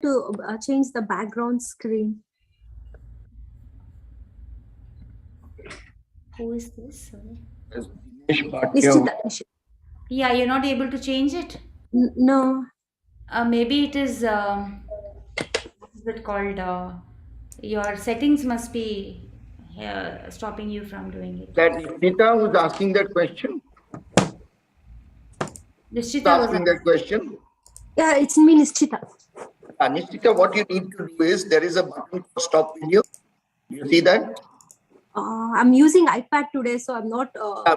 to change the background screen. Who is this? Sorry. Nishchita. Yeah, you're not able to change it. No. Maybe it is. What is it called? Your settings must be stopping you from doing it. That Nishita was asking that question. Nishchita was Asking that question. Yeah, it's me, Nishchita. Nishita, what you need to do is there is a button for stop video. You see that? I'm using iPad today, so I'm not.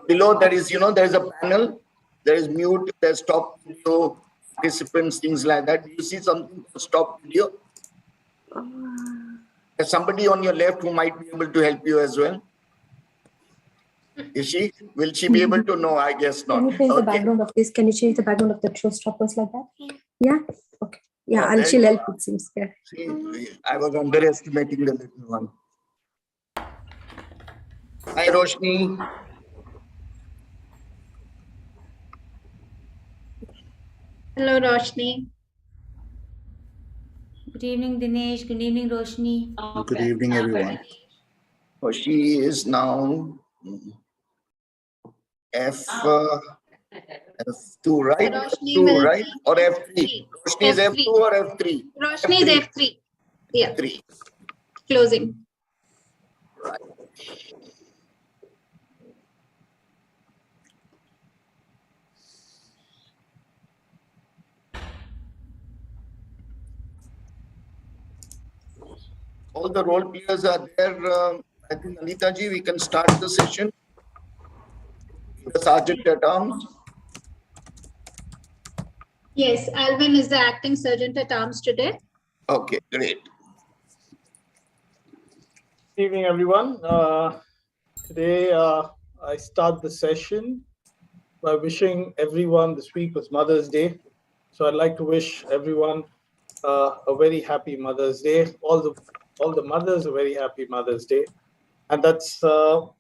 Below there is, there is a panel. There is mute. There's stop video, participants, things like that. Do you see something for stop video? There's somebody on your left who might be able to help you as well. Is she? Will she be able to? No, I guess not. Can you change the background of this? Can you change the background of the Showstoppers like that? Yeah. Okay. Yeah, she'll help. It seems. Yeah. See, I was underestimating the little one. Hi, Roshni. Hello, Roshni. Good evening, Dinesh. Good evening, Roshni. Good evening, everyone. Oh, she is now F2, right? Roshni F2, right? Or F3? Roshni is F3. F2 or F3? Roshni is F3. Yeah. F3. Closing. Right. All the role players are there. I think, Anita ji, we can start the session. The Sergeant at Arms. Yes, Alvin is the acting Sergeant at Arms today. Okay, great. Good evening, everyone. Today, I start the session by wishing everyone, this week was Mother's Day. So I'd like to wish everyone a very happy Mother's Day. All the mothers a very happy Mother's Day. And that's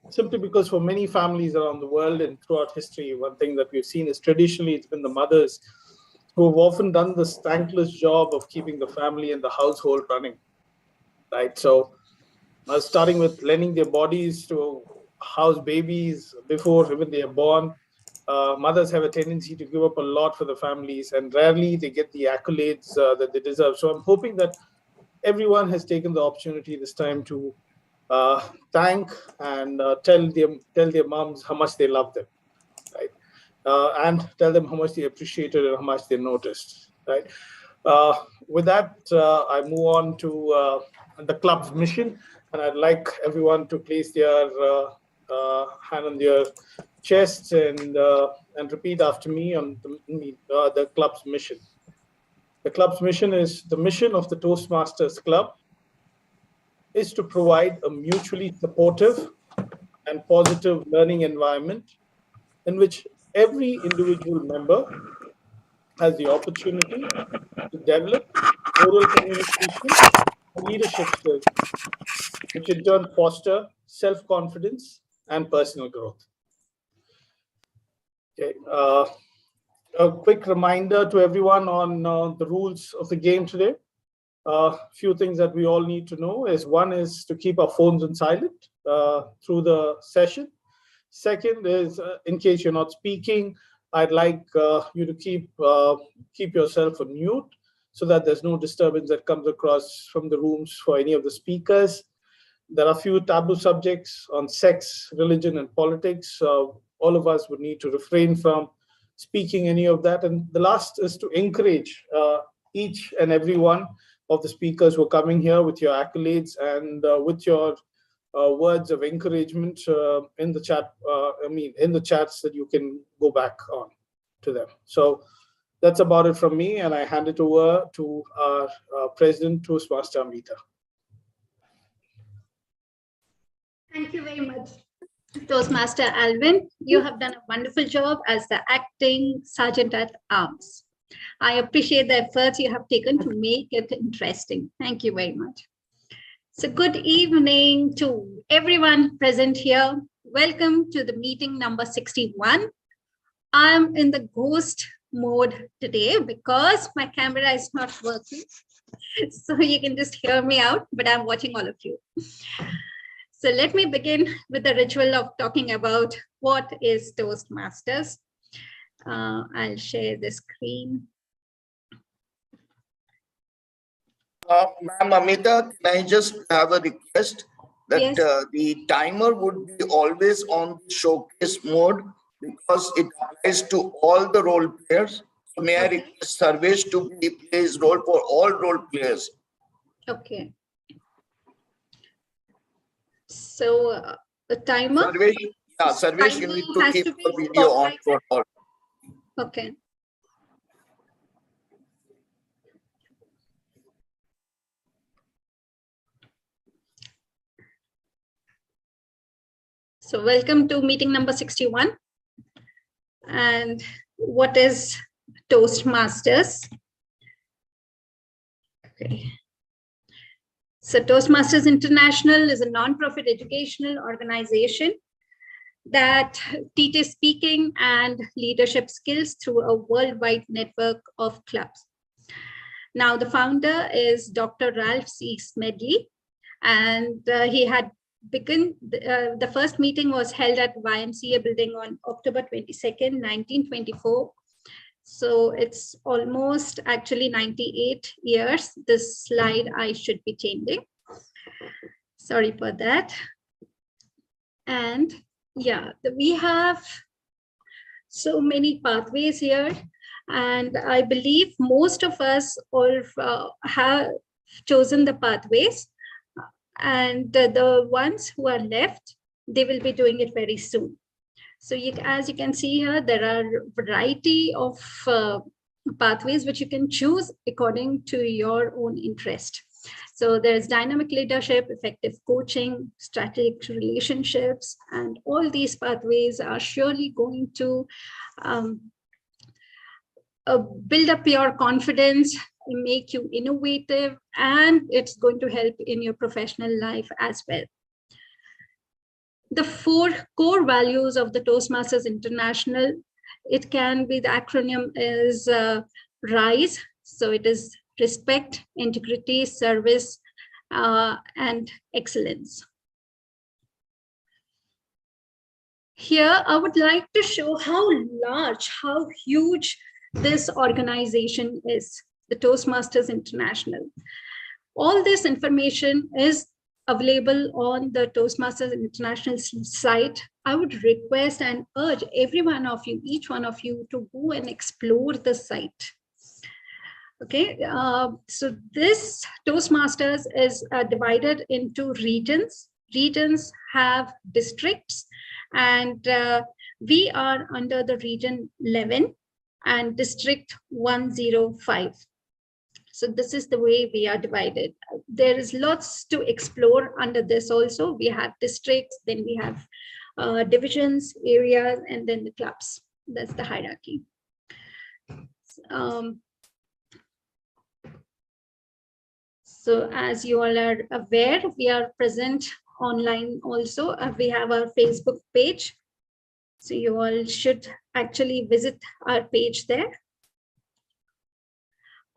simply because for many families around the world and throughout history, one thing that we've seen is traditionally it's been the mothers who have often done this thankless job of keeping the family and the household running, right? So starting with lending their bodies to house babies before even they are born, mothers have a tendency to give up a lot for the families, and rarely they get the accolades that they deserve. So I'm hoping that everyone has taken the opportunity this time to thank and tell their moms how much they love them, right? And tell them how much they appreciated and how much they noticed, right? With that, I move on to the club's mission, and I'd like everyone to place their hand on their chest and repeat after me on the club's mission. The club's mission is the mission of the Toastmasters Club is to provide a mutually supportive and positive learning environment in which every individual member has the opportunity to develop oral communication and leadership skills, which in turn foster self-confidence and personal growth. Okay. A quick reminder to everyone on the rules of the game today. Few things that we all need to know is one is to keep our phones on silent through the session. Second is in case you're not speaking, I'd like you to keep yourself on mute so that there's no disturbance that comes across from the rooms for any of the speakers. There are a few taboo subjects on sex, religion, and politics. All of us would need to refrain from speaking any of that. And the last is to encourage each and every one of the speakers who are coming here with your accolades and with your words of encouragement in the chat. In the chats that you can go back on to them. So that's about it from me, and I hand it over to our President, Toastmaster Amita. Thank you very much, Toastmaster Alvin. You have done a wonderful job as the acting Sergeant at Arms. I appreciate the efforts you have taken to make it interesting. Thank you very much. So good evening to everyone present here. Welcome to the meeting number 61. I'm in the ghost mode today because my camera is not working. So you can just hear me out, but I'm watching all of you. So let me begin with the ritual of talking about what is Toastmasters. I'll share the screen. Ma'am Amita, can I just have a request that Yes. the timer would be always on the showcase mode because it applies to all the role players. So may I Okay. request Sarvesh to play his role for all role players? Okay. So the timer. Sarvesh, yeah, Sarvesh, you Timer need to has keep to be the video on spotlighted. for all. Okay. So welcome to meeting number 61. And what is Toastmasters? Okay. So Toastmasters International is a non-profit educational organization that teaches speaking and leadership skills through a worldwide network of clubs. Now, the founder is Dr. Ralph C. Smedley, and he had begun, the first meeting was held at YMCA building on October 22nd, 1924. So it's almost actually 98 years. This slide I should be changing. Sorry for that. And yeah, we have so many pathways here. And I believe most of us all have chosen the pathways. And the ones who are left, they will be doing it very soon. So as you can see here, there are a variety of pathways which you can choose according to your own interest. So there's dynamic leadership, effective coaching, strategic relationships, and all these pathways are surely going to build up your confidence, make you innovative, and it's going to help in your professional life as well. The 4 core values of the Toastmasters International, it can be, the acronym is RISE. So it is respect, integrity, service, and excellence. Here, I would like to show how large, how huge this organization is, the Toastmasters International. All this information is available on the Toastmasters International site. I would request and urge every one of you, each one of you, to go and explore the site. Okay, so this Toastmasters is divided into regions. Regions have districts, and we are under the region 11 and district 105. So this is the way we are divided. There is lots to explore under this also. We have districts, then we have divisions, areas, and then the clubs. That's the hierarchy. So as you all are aware, we are present online also. We have our Facebook page. So you all should actually visit our page there.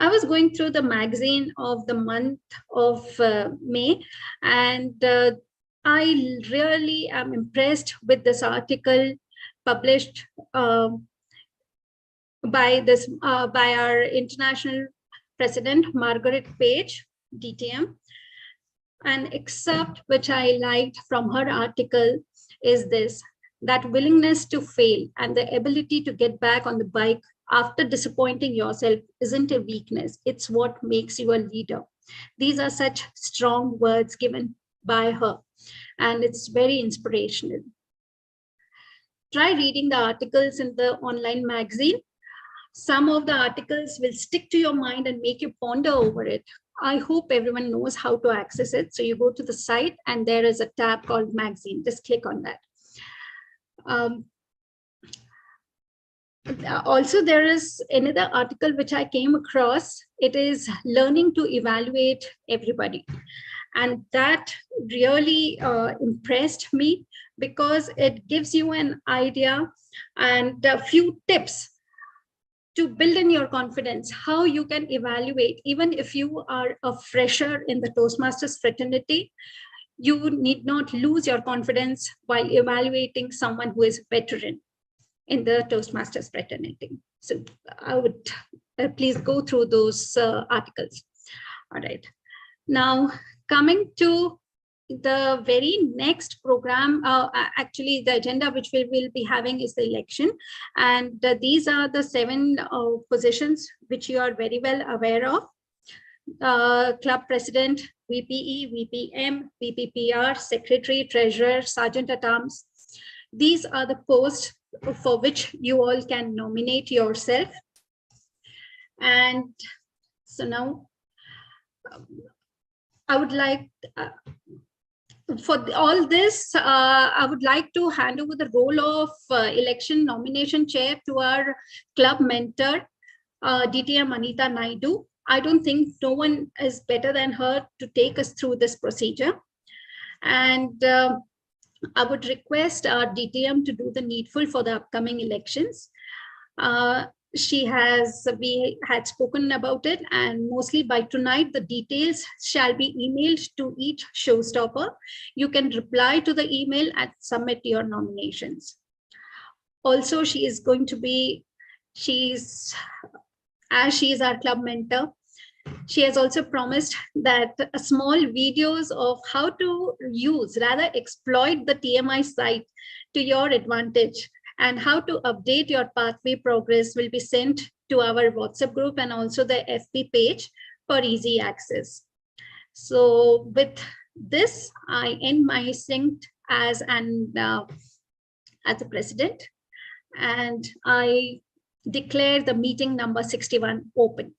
I was going through the magazine of the month of May, and I really am impressed with this article published by our international president, Margaret Page, DTM. An excerpt which I liked from her article is this: that willingness to fail and the ability to get back on the bike after disappointing yourself isn't a weakness. It's what makes you a leader. These are such strong words given by her, and it's very inspirational. Try reading the articles in the online magazine. Some of the articles will stick to your mind and make you ponder over it. I hope everyone knows how to access it. So you go to the site and there is a tab called magazine. Just click on that. Also, there is another article which I came across. It is learning to evaluate everybody. And that really impressed me because it gives you an idea and a few tips to build in your confidence, how you can evaluate, even if you are a fresher in the Toastmasters fraternity, you need not lose your confidence while evaluating someone who is a veteran in the Toastmasters fraternity. So I would please go through those articles. All right. Now, coming to the very next program, actually the agenda which we will be having is the election. And these are the 7 positions which you are very well aware of. Club president, VPE, VPM, VPPR, secretary, treasurer, sergeant at arms. These are the posts for which you all can nominate yourself. And so now I would like, for all this, I would like to hand over the role of election nomination chair to our club mentor, DTM Anita Naidu. I don't think no one is better than her to take us through this procedure. And I would request our DTM to do the needful for the upcoming elections. We had spoken about it, and mostly by tonight, the details shall be emailed to each showstopper. You can reply to the email and submit your nominations. Also, as she is our club mentor, she has also promised that a small videos of how to use, rather exploit the TMI site to your advantage and how to update your pathway progress will be sent to our WhatsApp group and also the FB page for easy access. So with this, I end my stint as the president, and I declare the meeting number 61 open.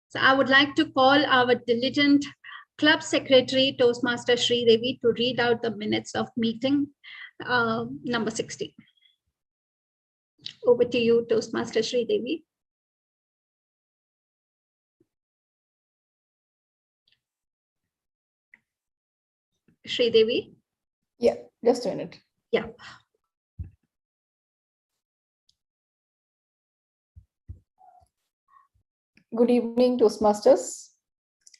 So I would like to call our diligent Club Secretary, Toastmaster Sri Devi, to read out the minutes of meeting number 60. Over to you, Toastmaster Sri Devi. Sri Devi? Yeah, just a minute. Yeah. Good evening, Toastmasters.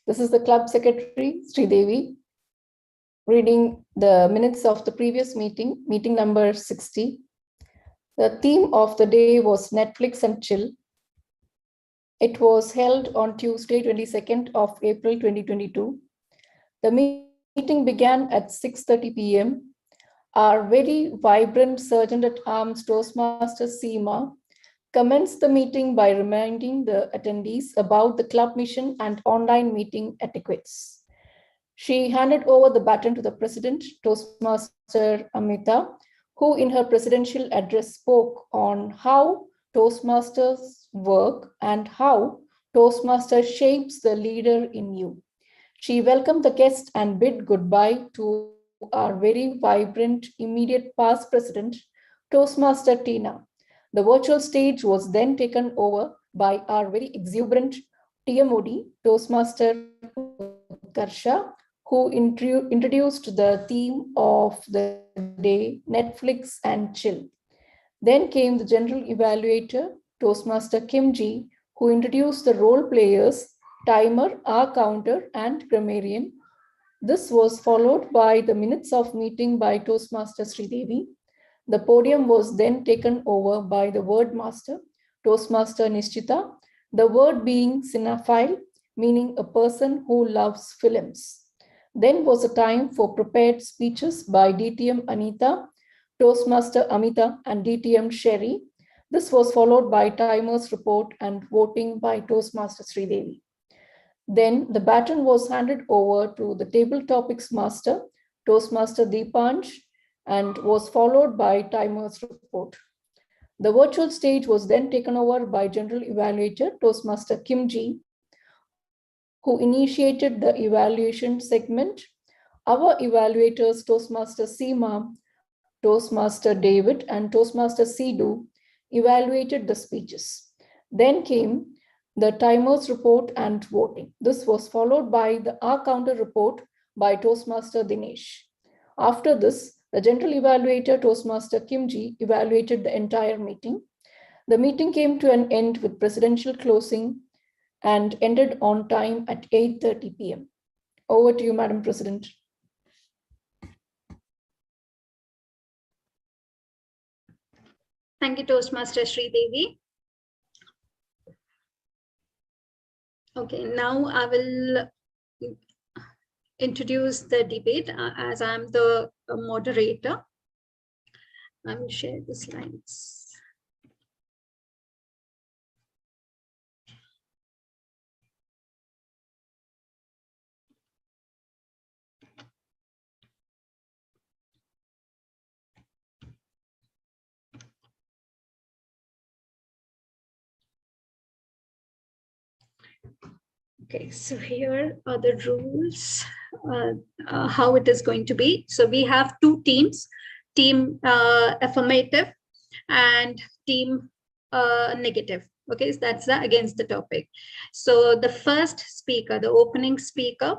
This is the Club Secretary, Sri Devi, reading the minutes of the previous meeting, meeting number 60. The theme of the day was Netflix and Chill. It was held on Tuesday, 22nd of April, 2022. The meeting began at 6:30 p.m. Our very vibrant Sergeant at Arms Toastmaster Seema commenced the meeting by reminding the attendees about the club mission and online meeting etiquettes. She handed over the baton to the President, Toastmaster Amita, who in her presidential address spoke on how Toastmasters work and how Toastmaster shapes the leader in you. She welcomed the guest and bid goodbye to our very vibrant immediate past president, Toastmaster Tina. The virtual stage was then taken over by our very exuberant TMOD, Toastmaster Karsha, who introduced the theme of the day, Netflix and Chill. Then came the general evaluator, Toastmaster Kimji, who introduced the role players, timer, our counter, and grammarian. This was followed by the minutes of meeting by Toastmaster Sridevi. The podium was then taken over by the word master, Toastmaster Nishchita, the word being cinephile, meaning a person who loves films. Then was a time for prepared speeches by DTM Anita, Toastmaster Amita, and DTM Sherry. This was followed by timer's report and voting by Toastmaster Sridevi. Then the baton was handed over to the table topics master, Toastmaster Deepanj, and was followed by timer's report. The virtual stage was then taken over by general evaluator, Toastmaster Kimji, who initiated the evaluation segment. Our evaluators, Toastmaster Seema, Toastmaster David, and Toastmaster Sidhu, evaluated the speeches. Then came the timer's report and voting. This was followed by the R counter report by Toastmaster Dinesh. After this, The general evaluator, Toastmaster Kimji, evaluated the entire meeting. The meeting came to an end with presidential closing and ended on time at 8:30 p.m. Over to you, Madam President. Thank you, Toastmaster Sri Devi. Okay, now I will introduce the debate as I'm the moderator. I will share the slides. Okay, so here are the rules, how it is going to be. So we have two teams, team affirmative and team negative. Okay, so that's against the topic. So the first speaker, the opening speaker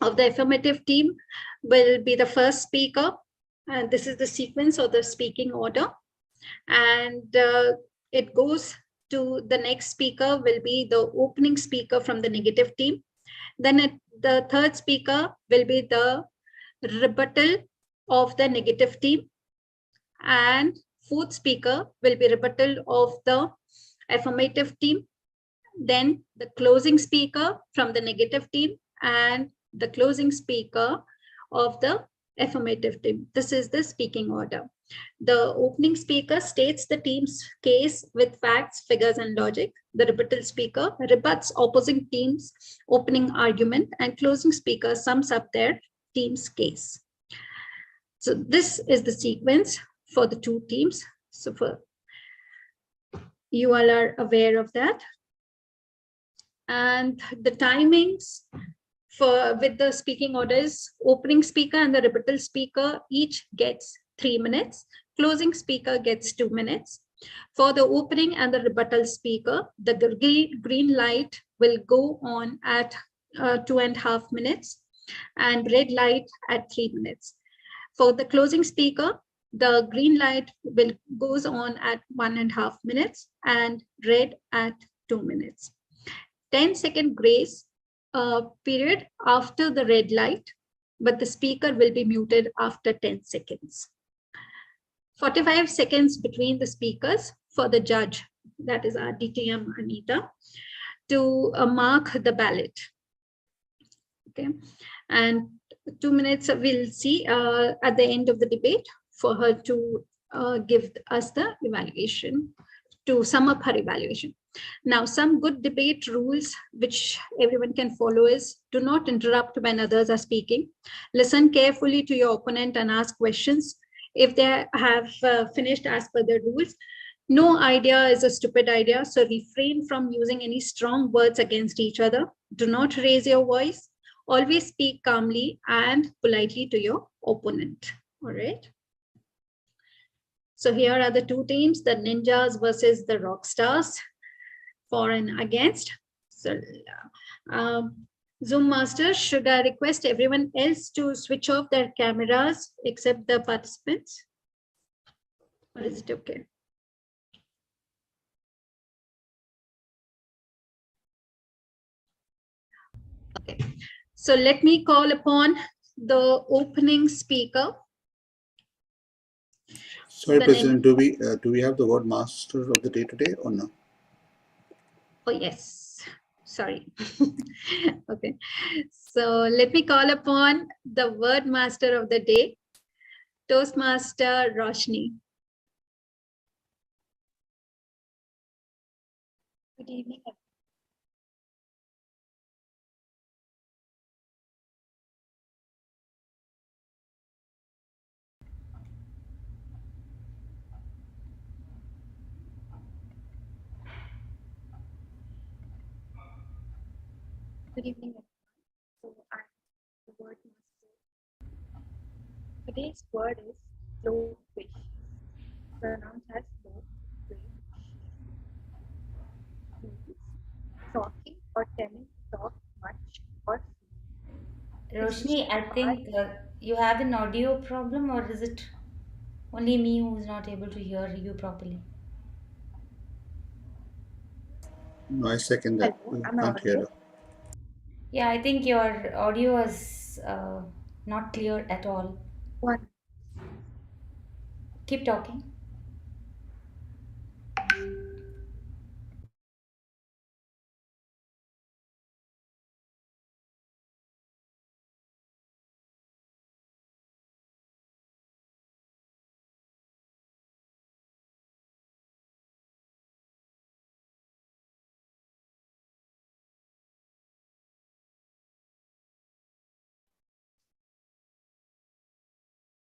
of the affirmative team will be the first speaker. And this is the sequence or the speaking order. And it goes to the next speaker will be the opening speaker from the negative team. Then the third speaker will be the rebuttal of the negative team. And fourth speaker will be rebuttal of the affirmative team. Then the closing speaker from the negative team and the closing speaker of the affirmative team. This is the speaking order. The opening speaker states the team's case with facts, figures, and logic. The rebuttal speaker rebuts opposing team's opening argument, and closing speaker sums up their team's case. So this is the sequence for the two teams. So you all are aware of that. And the timings with the speaking orders, opening speaker and the rebuttal speaker each gets 3 minutes. Closing speaker gets 2 minutes. For the opening and the rebuttal speaker, the green light will go on at 2.5 minutes and red light at 3 minutes. For the closing speaker, the green light goes on at 1.5 minutes and red at 2 minutes. 10-second grace period after the red light, but the speaker will be muted after 10 seconds. 45 seconds between the speakers for the judge, that is our DTM Anita, to mark the ballot. Okay, and 2 minutes we'll see at the end of the debate for her to give us the evaluation, to sum up her evaluation. Now, some good debate rules which everyone can follow is: do not interrupt when others are speaking. Listen carefully to your opponent and ask questions if they have finished as per the rules. No idea is a stupid idea, so refrain from using any strong words against each other. Do not raise your voice. Always speak calmly and politely to your opponent. All right. So here are the two teams, the ninjas versus the rock stars, for and against. So Zoom master, should I request everyone else to switch off their cameras except the participants? Or is it okay? Okay, so let me call upon the opening speaker. Sorry, President, do we have the word master of the day today or no? Oh, yes. Sorry. Okay. So let me call upon the word master of the day, Toastmaster Roshni. Good evening. Good evening. So I'm the word master. Today's word is low fish, pronounced as low fish. Means talking or telling to talk much or Roshni, I think You have an audio problem, or is it only me who's not able to hear you properly? No, I second that. Hello, We am I can't hear audible? her. Yeah, I think your audio is not clear at all. One. Keep talking.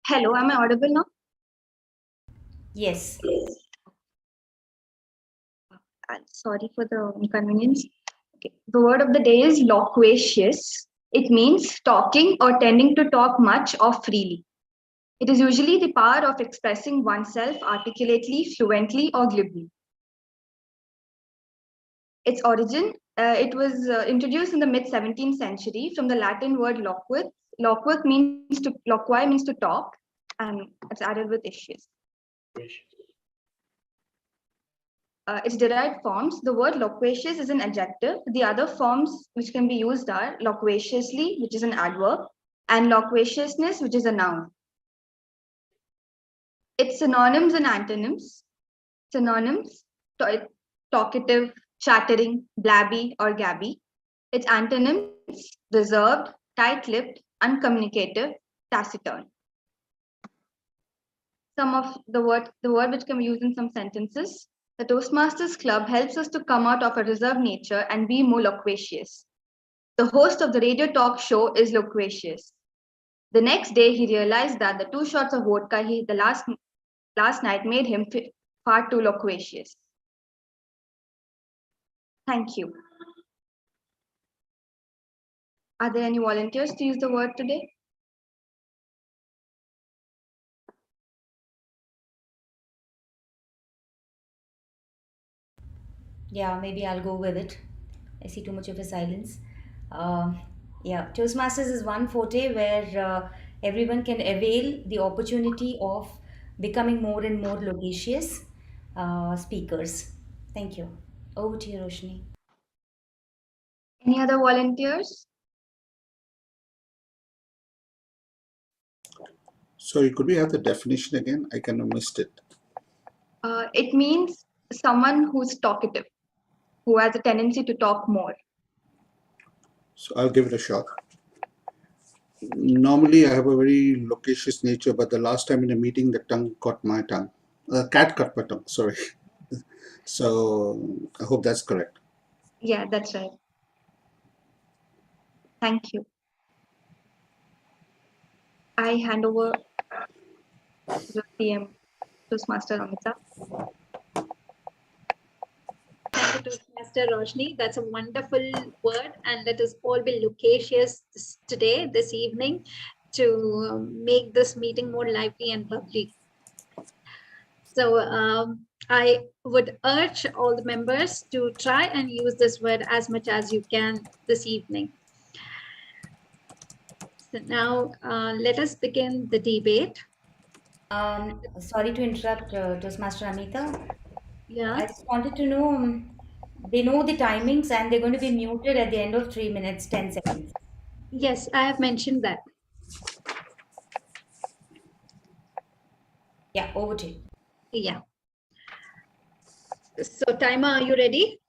Hello, am I audible now? Yes. Sorry for the inconvenience. Okay. The word of the day is loquacious. It means talking or tending to talk much or freely. It is usually the power of expressing oneself articulately, fluently, or glibly. Its origin, it was introduced in the mid 17th century from the Latin word loquit. Loqui means to talk, and it's added with issues. Its derived forms, the word loquacious is an adjective. The other forms which can be used are loquaciously, which is an adverb, and loquaciousness, which is a noun. Its synonyms and antonyms. Synonyms, talkative, chattering, blabby, or gabby. Its antonyms, reserved, tight-lipped, uncommunicative, taciturn. Some of the word which can be used in some sentences. The Toastmasters Club helps us to come out of a reserved nature and be more loquacious. The host of the radio talk show is loquacious. The next day, he realized that the 2 shots of vodka the last night made him far too loquacious. Thank you. Are there any volunteers to use the word today? Yeah, maybe I'll go with it. I see too much of a silence. Yeah, Toastmasters is one forte where everyone can avail the opportunity of becoming more and more loquacious speakers. Thank you. Over to you, Roshni. Any other volunteers? Sorry, could we have the definition again? I kind of missed it. It means someone who's talkative, who has a tendency to talk more. So I'll give it a shot. Normally, I have a very loquacious nature, but the last time in a meeting, the tongue caught my tongue. Cat caught my tongue, sorry. So I hope that's correct. Yeah, that's right. Thank you. I hand over to the PM, Toastmaster Amita. Thank you, Toastmaster Roshni. That's a wonderful word, and let us all be loquacious today, this evening, to make this meeting more lively and bubbly. So I would urge all the members to try and use this word as much as you can this evening. So now let us begin the debate. Sorry to interrupt, Toastmaster Amita. Yeah. I just wanted to know, they know the timings and they're going to be muted at the end of 3 minutes, 10 seconds. Yes, I have mentioned that. Yeah, over to you. Yeah. So timer, are you ready?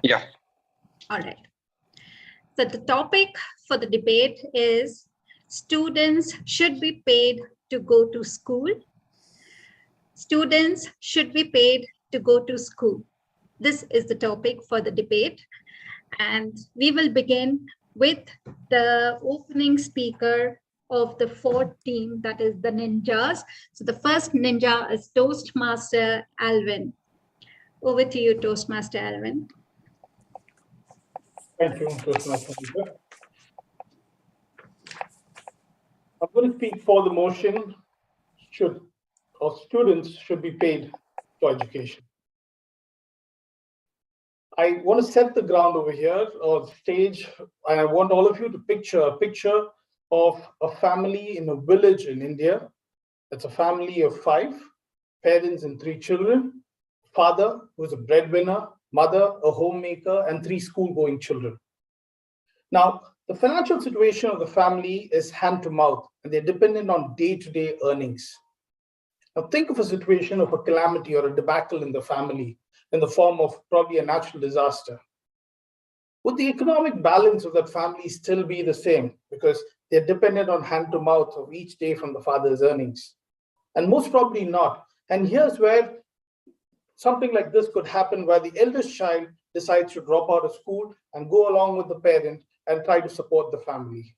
Yeah. All right. So the topic for the debate is students should be paid to go to school. Students should be paid to go to school. This is the topic for the debate. And we will begin with the opening speaker of the fourth team, that is the ninjas. So the first ninja is Toastmaster Alvin. Over to you, Toastmaster Alvin. Thank you, Toastmaster. I'm going to speak for the motion students should be paid for education. I want to set the ground over here, or stage, and I want all of you to picture a picture of a family in a village in India. It's a family of 5 parents and 3 children, father who is a breadwinner, mother a homemaker, and 3 school-going children. Now, the financial situation of the family is hand to mouth, and they're dependent on day-to-day earnings. Now, think of a situation of a calamity or a debacle in the family in the form of probably a natural disaster. Would the economic balance of that family still be the same? Because they're dependent on hand to mouth of each day from the father's earnings. And most probably not. And here's where something like this could happen, where the eldest child decides to drop out of school and go along with the parent and try to support the family.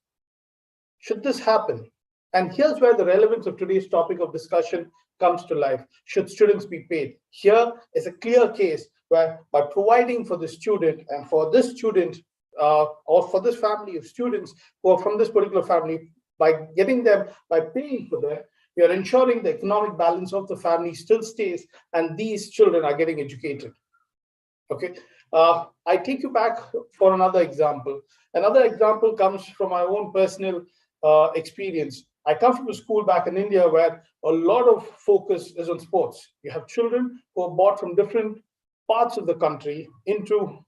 Should this happen? And here's where the relevance of today's topic of discussion comes to life. Should students be paid? Here is a clear case where, by providing for the student and for this student or for this family of students who are from this particular family, by getting them, by paying for them, we are ensuring the economic balance of the family still stays and these children are getting educated. Okay, I take you back for another example. Another example comes from my own personal experience. I come from a school back in India where a lot of focus is on sports. You have children who are brought from different parts of the country into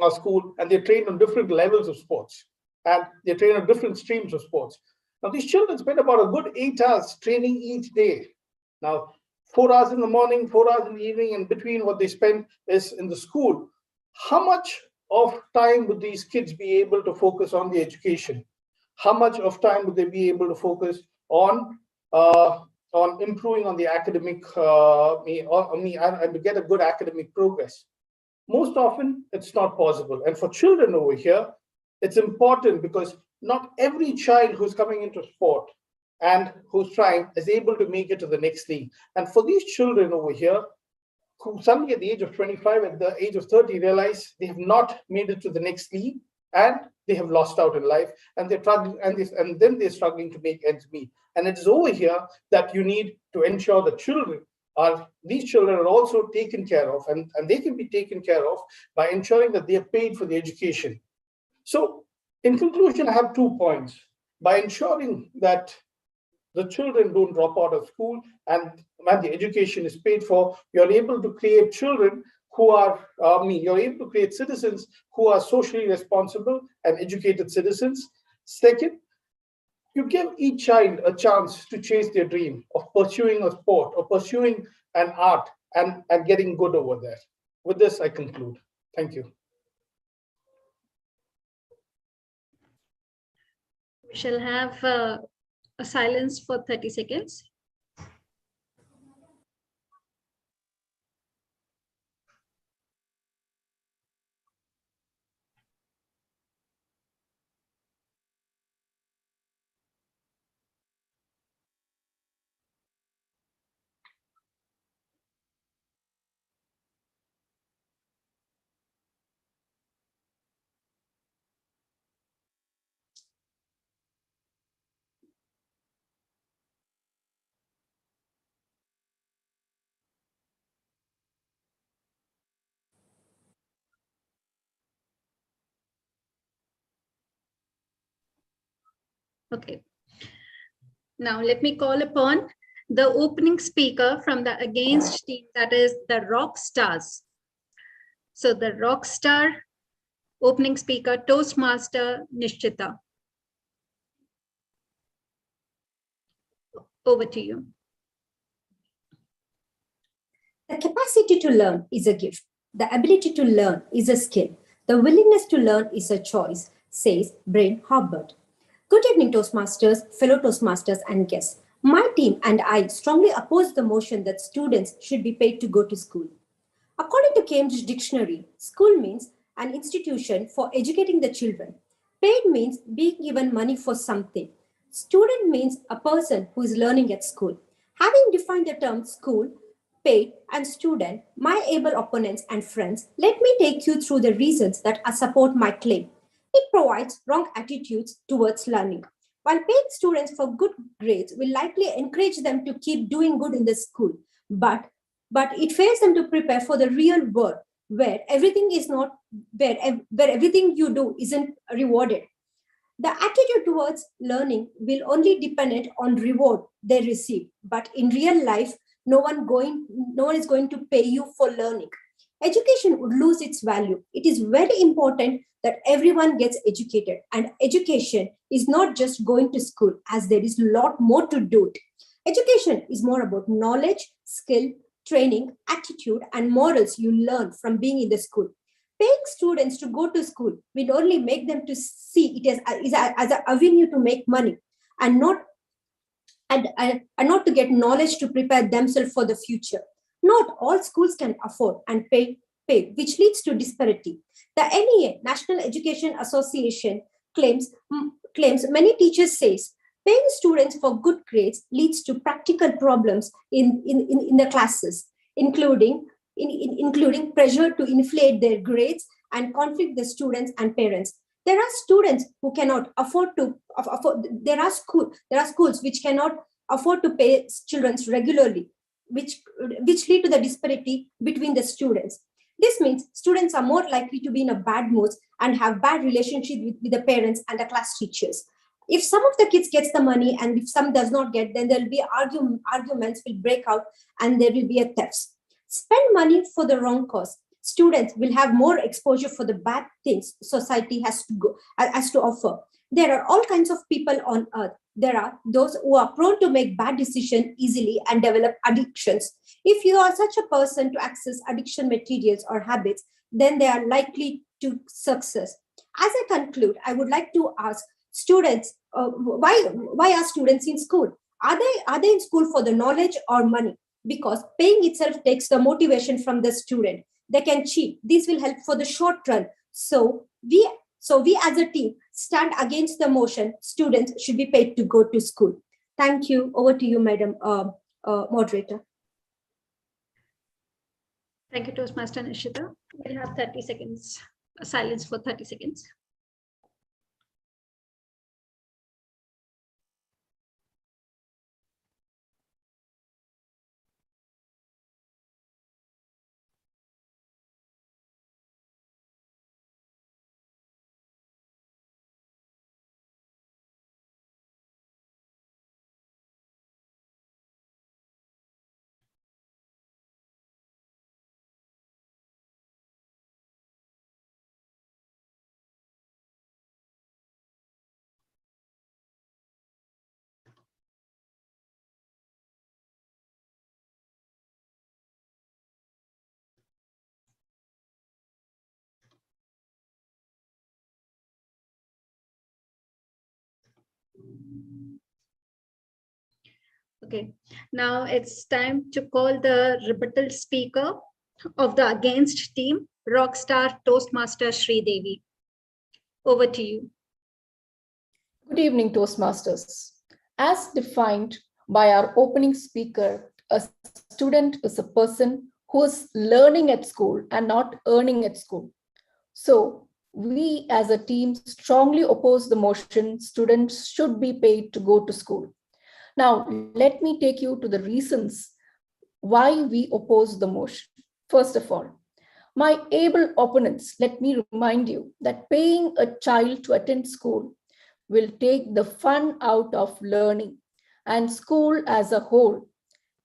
our school, and they're trained on different levels of sports, and they're trained on different streams of sports. Now, these children spend about a good 8 hours training each day. Now, 4 hours in the morning, 4 hours in the evening, and between what they spend is in the school. How much of time would these kids be able to focus on the education? How much of time would they be able to focus on improving on the academic, and to get a good academic progress? Most often, it's not possible. And for children over here, it's important because not every child who's coming into sport and who's trying is able to make it to the next league. And for these children over here, who suddenly at the age of 25, at the age of 30, realize they have not made it to the next league and they have lost out in life, and they're struggling, and then they're struggling to make ends meet. And it's over here that you need to ensure that these children are also taken care of, and they can be taken care of by ensuring that they are paid for the education. So in conclusion, I have 2 points. By ensuring that the children don't drop out of school and when the education is paid for, you're able to create children who are, you're able to create citizens who are socially responsible and educated citizens. Second, you give each child a chance to chase their dream of pursuing a sport or pursuing an art and getting good over there. With this, I conclude. Thank you. We shall have a silence for 30 seconds. Okay. Now let me call upon the opening speaker from the against team, that is the Rock Stars. So the Rock Star opening speaker, Toastmaster Nishchita. Over to you. The capacity to learn is a gift. The ability to learn is a skill. The willingness to learn is a choice, says Brain Hubbard. Good evening, Toastmasters, fellow Toastmasters, and guests. My team and I strongly oppose the motion that students should be paid to go to school. According to Cambridge Dictionary, school means an institution for educating the children. Paid means being given money for something. Student means a person who is learning at school. Having defined the term school, paid, and student, my able opponents and friends, let me take you through the reasons that I support my claim. It provides wrong attitudes towards learning. While paying students for good grades will likely encourage them to keep doing good in the school, but it fails them to prepare for the real world where everything is not where everything you do isn't rewarded. The attitude towards learning will only depend on reward they receive, but in real life, no one is going to pay you for learning. Education would lose its value. It is very important that everyone gets educated, and education is not just going to school, as there is a lot more to do. Education is more about knowledge, skill, training, attitude, and morals you learn from being in the school. Paying students to go to school will only make them to see it as an avenue to make money, and not to get knowledge to prepare themselves for the future. Not all schools can afford and pay, which leads to disparity. The NEA, National Education Association, claims many teachers says paying students for good grades leads to practical problems in the classes, including pressure to inflate their grades and conflict the students and parents. There are students who cannot afford to afford. There are schools which cannot afford to pay children regularly, which lead to the disparity between the students. This means students are more likely to be in a bad mood and have bad relationship with the parents and the class teachers. If some of the kids gets the money and if some does not get, then there will be arguments will break out and there will be a thefts. Spend money for the wrong cause. Students will have more exposure for the bad things society has to offer. There are all kinds of people on earth. There are those who are prone to make bad decisions easily and develop addictions. If you are such a person to access addiction materials or habits, then they are likely to success. As I conclude, I would like to ask students, why are students in school? Are they in school for the knowledge or money? Because paying itself takes the motivation from the student. They can cheat. This will help for the short run. So we as a team stand against the motion. Students should be paid to go to school. Thank you. Over to you, Madam Moderator. Thank you, Toastmaster Nishita. We'll have 30 seconds, silence for 30 seconds. Okay, now it's time to call the rebuttal speaker of the against team, rockstar Toastmaster Sri Devi. Over to you. Good evening, Toastmasters. As defined by our opening speaker, a student is a person who is learning at school and not earning at school. So we as a team strongly oppose the motion students should be paid to go to school. Now, let me take you to the reasons why we oppose the motion. First of all, my able opponents, let me remind you that paying a child to attend school will take the fun out of learning and school as a whole.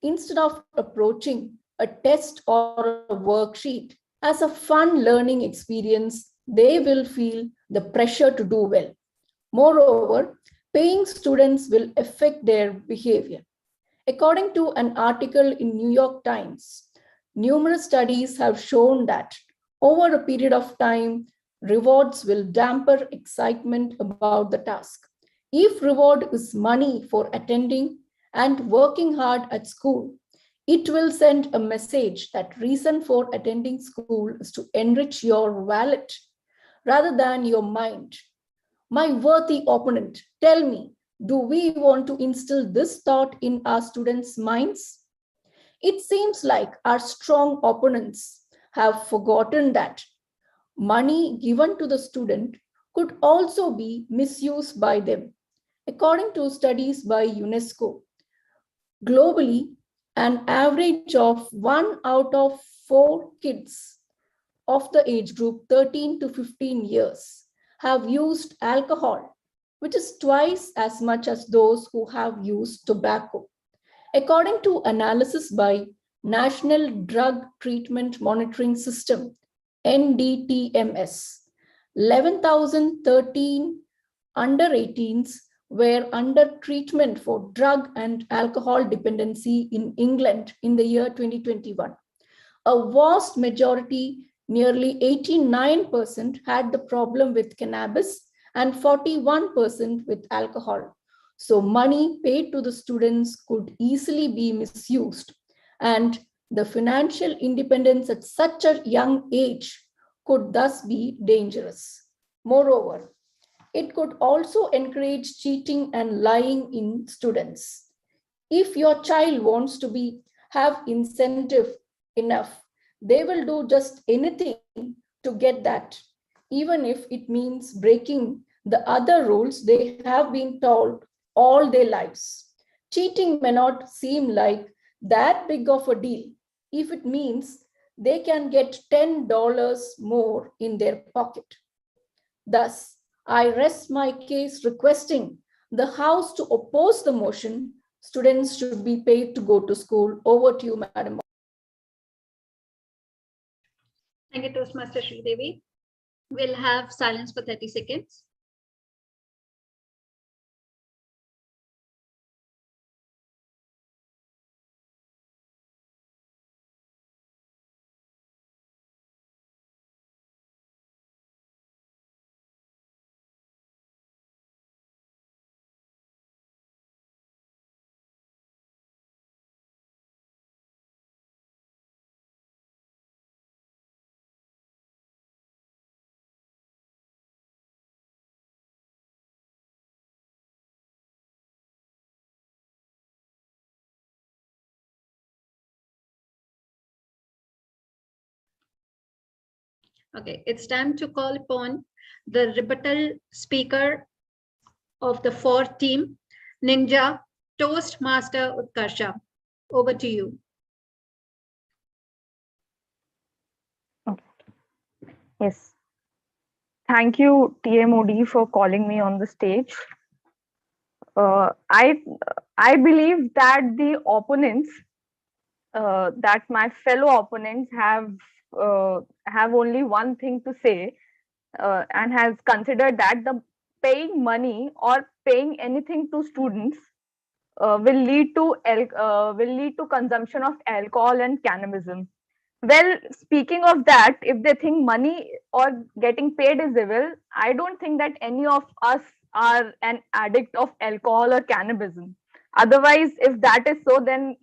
Instead of approaching a test or a worksheet as a fun learning experience, they will feel the pressure to do well. Moreover, paying students will affect their behavior. According to an article in New York Times, numerous studies have shown that over a period of time, rewards will dampen excitement about the task. If reward is money for attending and working hard at school, it will send a message that reason for attending school is to enrich your wallet rather than your mind. My worthy opponent, tell me, do we want to instill this thought in our students' minds? It seems like our strong opponents have forgotten that money given to the student could also be misused by them. According to studies by UNESCO, globally, an average of 1 out of 4 kids of the age group 13 to 15 years have used alcohol, which is twice as much as those who have used tobacco. According to analysis by National Drug Treatment Monitoring System, NDTMS, 11,013 under 18s were under treatment for drug and alcohol dependency in England in the year 2021. A vast majority, nearly 89%, had the problem with cannabis and 41% with alcohol. So money paid to the students could easily be misused, and the financial independence at such a young age could thus be dangerous. Moreover, it could also encourage cheating and lying in students. If your child wants to have incentive enough, they will do just anything to get that, even if it means breaking the other rules they have been told all their lives. Cheating may not seem like that big of a deal if it means they can get $10 more in their pocket. Thus, I rest my case requesting the House to oppose the motion. Students should be paid to go to school. Over to you, Madam. Thank you, Toastmaster Sridevi. We'll have silence for 30 seconds. Okay, it's time to call upon the rebuttal speaker of the fourth team, Ninja Toastmaster Utkarsha. Over to you. Okay. Yes. Thank you, TMOD, for calling me on the stage. I believe that the opponents, that my fellow opponents have only one thing to say, and has considered that the paying money or paying anything to students will lead to consumption of alcohol and cannabism. Well, speaking of that, if they think money or getting paid is evil, I don't think that any of us are an addict of alcohol or cannabism. Otherwise, if that is so, then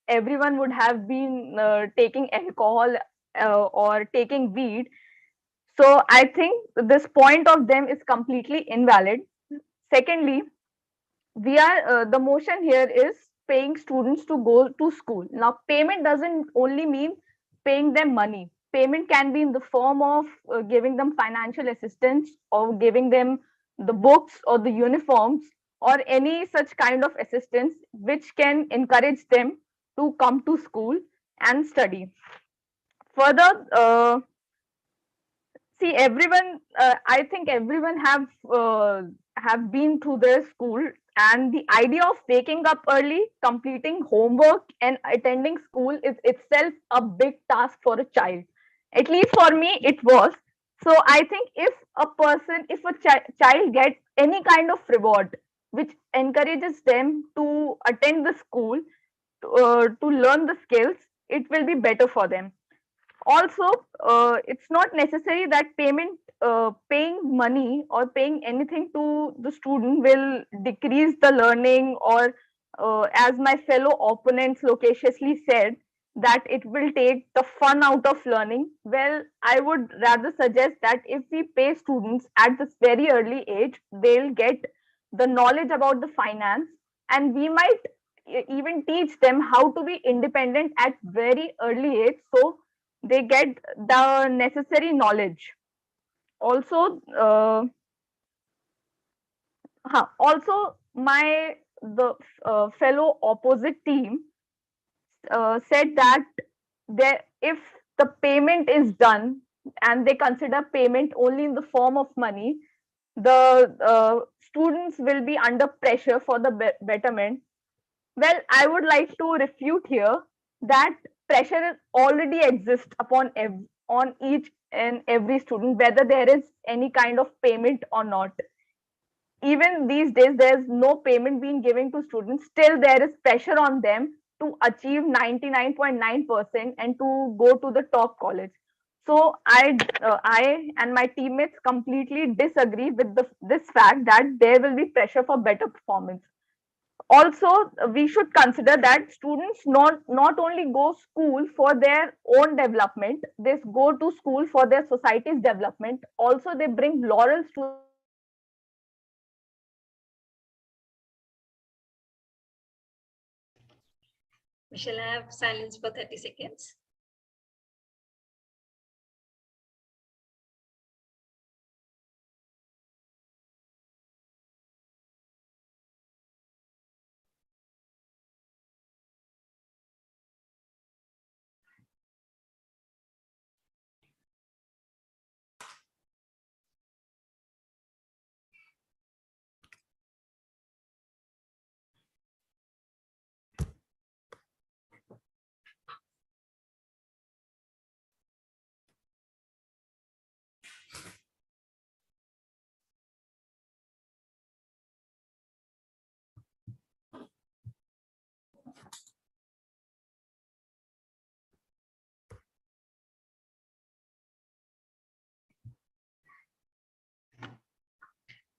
everyone would have been taking alcohol or taking weed. So I think this point of them is completely invalid. Secondly, the motion here is paying students to go to school. Now, payment doesn't only mean paying them money. Payment can be in the form of giving them financial assistance, or giving them the books or the uniforms, or any such kind of assistance which can encourage them to come to school and study. Further, see, everyone, I think everyone have been through their school, and the idea of waking up early, completing homework, and attending school is itself a big task for a child. At least for me, it was. So I think if a child gets any kind of reward which encourages them to attend the school, to learn the skills, it will be better for them. Also, it's not necessary that paying money or paying anything to the student will decrease the learning, or as my fellow opponents loquaciously said, that it will take the fun out of learning. Well, I would rather suggest that if we pay students at this very early age, they'll get the knowledge about the finance, and we might even teach them how to be independent at very early age, so they get the necessary knowledge. Also, the fellow opposite team said that if the payment is done and they consider payment only in the form of money, the students will be under pressure for the betterment. Well, I would like to refute here that pressure already exists upon on each and every student, whether there is any kind of payment or not. Even these days, there's no payment being given to students. Still, there is pressure on them to achieve 99.9% and to go to the top college. So I and my teammates completely disagree with this fact that there will be pressure for better performance. Also, we should consider that students not only go school for their own development, they go to school for their society's development. Also, they bring laurels to the society by achieving We shall have silence for 30 seconds.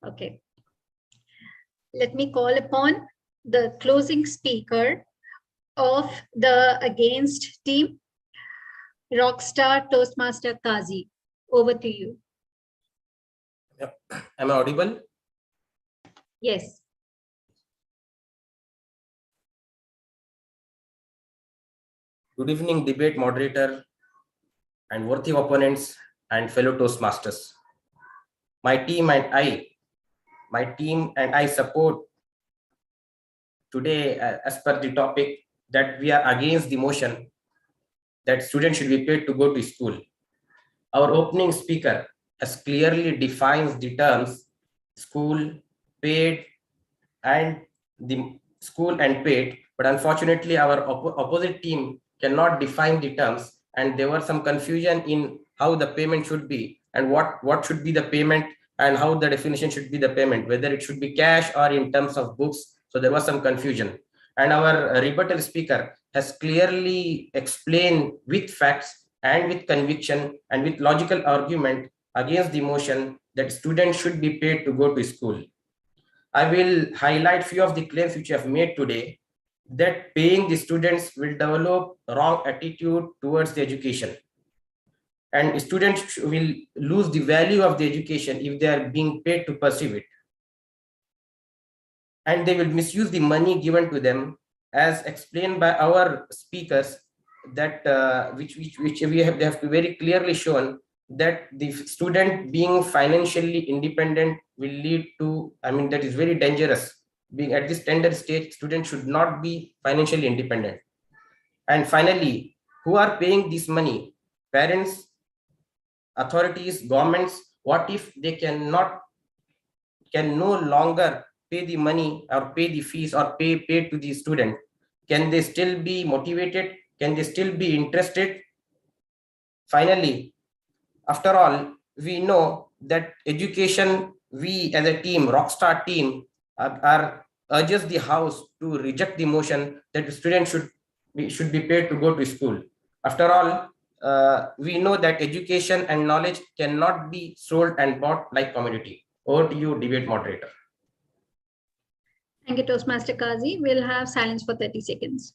Okay. Let me call upon the closing speaker of the against team, Rockstar Toastmaster Kazi. Over to you. Yep. Am I audible? Yes. Good evening, debate moderator and worthy opponents and fellow Toastmasters. My team and I support today as per the topic that we are against the motion that students should be paid to go to school. Our opening speaker has clearly defined the terms school, paid, and the school and paid, but unfortunately our opposite team cannot define the terms, and there was some confusion in how the payment should be and what should be the payment and how the definition should be the payment, whether it should be cash or in terms of books. So there was some confusion, and our rebuttal speaker has clearly explained with facts and with conviction and with logical argument against the motion that students should be paid to go to school. I will highlight few of the claims which I have made today, that paying the students will develop wrong attitude towards the education, and students will lose the value of the education if they are being paid to pursue it, and they will misuse the money given to them, as explained by our speakers, that which they have very clearly shown that the student being financially independent will lead to, I mean, that is very dangerous. Being at this tender stage, students should not be financially independent. And finally, who are paying this money? Parents, authorities, governments. What if they can no longer pay the money or pay the fees or pay to the student? Can they still be motivated? Can they still be interested? Finally, after all, we know that education, we as a team, Rockstar team, are urges the house to reject the motion that the students should be paid to go to school. After all, we know that education and knowledge cannot be sold and bought like commodity. Over to you, debate moderator. Thank you, Toastmaster Kazi. We'll have silence for 30 seconds.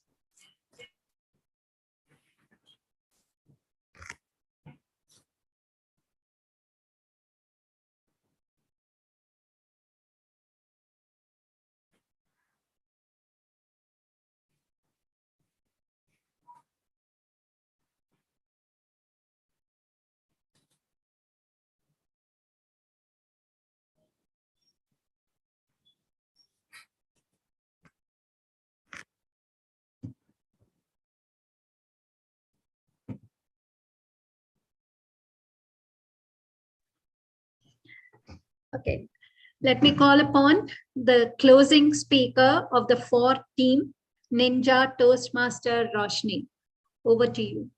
Okay. Let me call upon the closing speaker of the 4th team, Ninja Toastmaster Roshni. Over to you.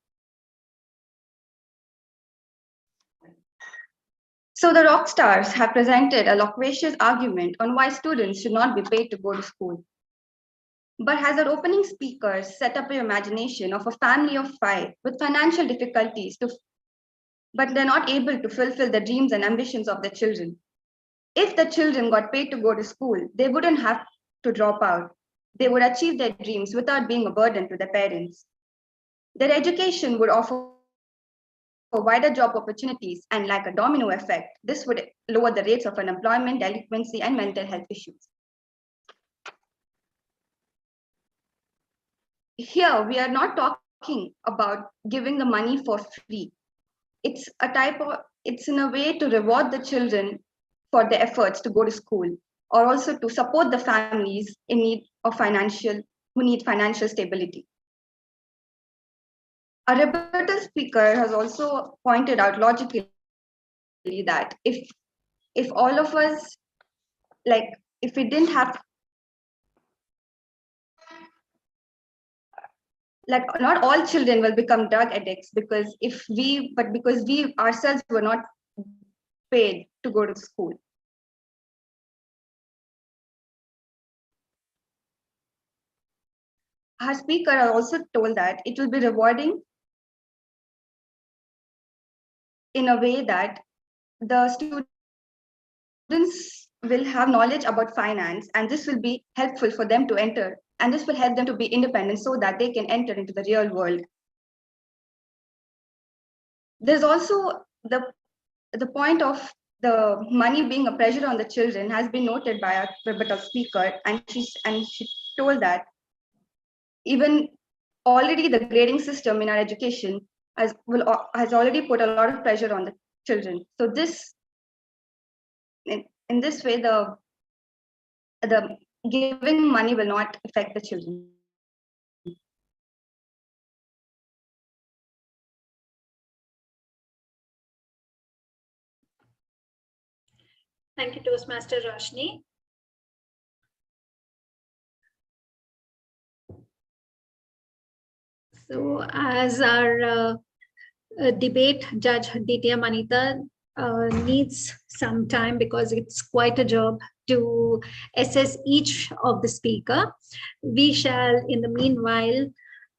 So the rock stars have presented a loquacious argument on why students should not be paid to go to school. But has our opening speakers set up your imagination of a family of 5 with financial difficulties, but they're not able to fulfill the dreams and ambitions of their children? If the children got paid to go to school, they wouldn't have to drop out. They would achieve their dreams without being a burden to their parents. Their education would offer wider job opportunities, and like a domino effect, this would lower the rates of unemployment, delinquency, and mental health issues. Here, we are not talking about giving the money for free. It's in a way to reward the children for their efforts to go to school, or also to support the families in need of who need financial stability. A rebuttal speaker has also pointed out logically that if all of us, like, if we didn't have, like, not all children will become drug addicts because because we ourselves were not paid to go to school. Our speaker also told that it will be rewarding in a way that the students will have knowledge about finance, and this will be helpful for them to enter, and this will help them to be independent so that they can enter into the real world. There's also the point of the money being a pressure on the children has been noted by our rebuttal speaker, and she told that even already the grading system in our education has already put a lot of pressure on the children. So this, in this way, the giving money will not affect the children. Thank you, Toastmaster Roshni. So as our debate judge, Ditya Manita, needs some time because it's quite a job to assess each of the speaker, we shall, in the meanwhile,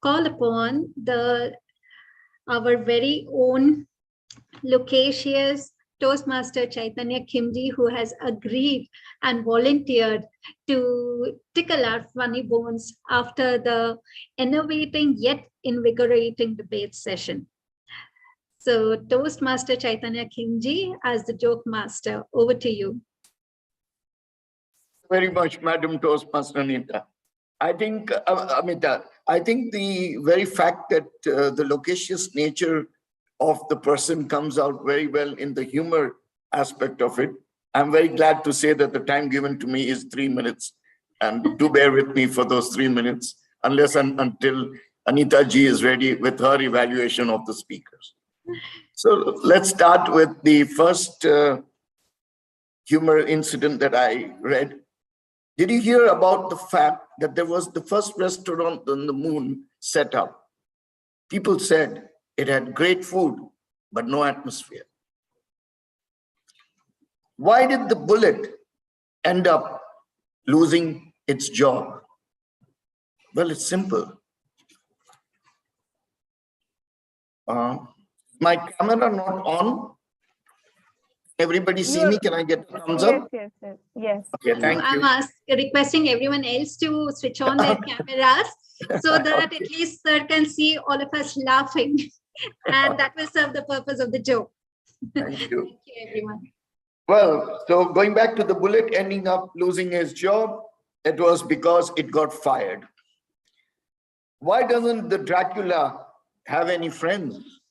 call upon our very own loquacious Toastmaster Chaitanya Kimji, who has agreed and volunteered to tickle our funny bones after the innovating yet invigorating debate session. So Toastmaster Chaitanya Kimji, as the joke master, over to you. Very much, Madam Toastmaster Anita. I think, Amita, I think the very fact that the loquacious nature of the person comes out very well in the humor aspect of it. I'm very glad to say that the time given to me is 3 minutes, and do bear with me for those 3 minutes, unless and until Anita ji is ready with her evaluation of the speakers. So let's start with the first humor incident that I read. Did you hear about the fact that there was the first restaurant on the moon set up? People said it had great food, but no atmosphere. Why did the bullet end up losing its job? Well, it's simple. My camera not on. Everybody see me? Can I get a thumbs up? Yes. Okay, thank you. I'm requesting everyone else to switch on their cameras so that at least sir can see all of us laughing, and that will serve the purpose of the joke. Thank you. Thank you, everyone. Well, so going back to the bullet ending up losing his job, it was because it got fired. Why doesn't the Dracula have any friends?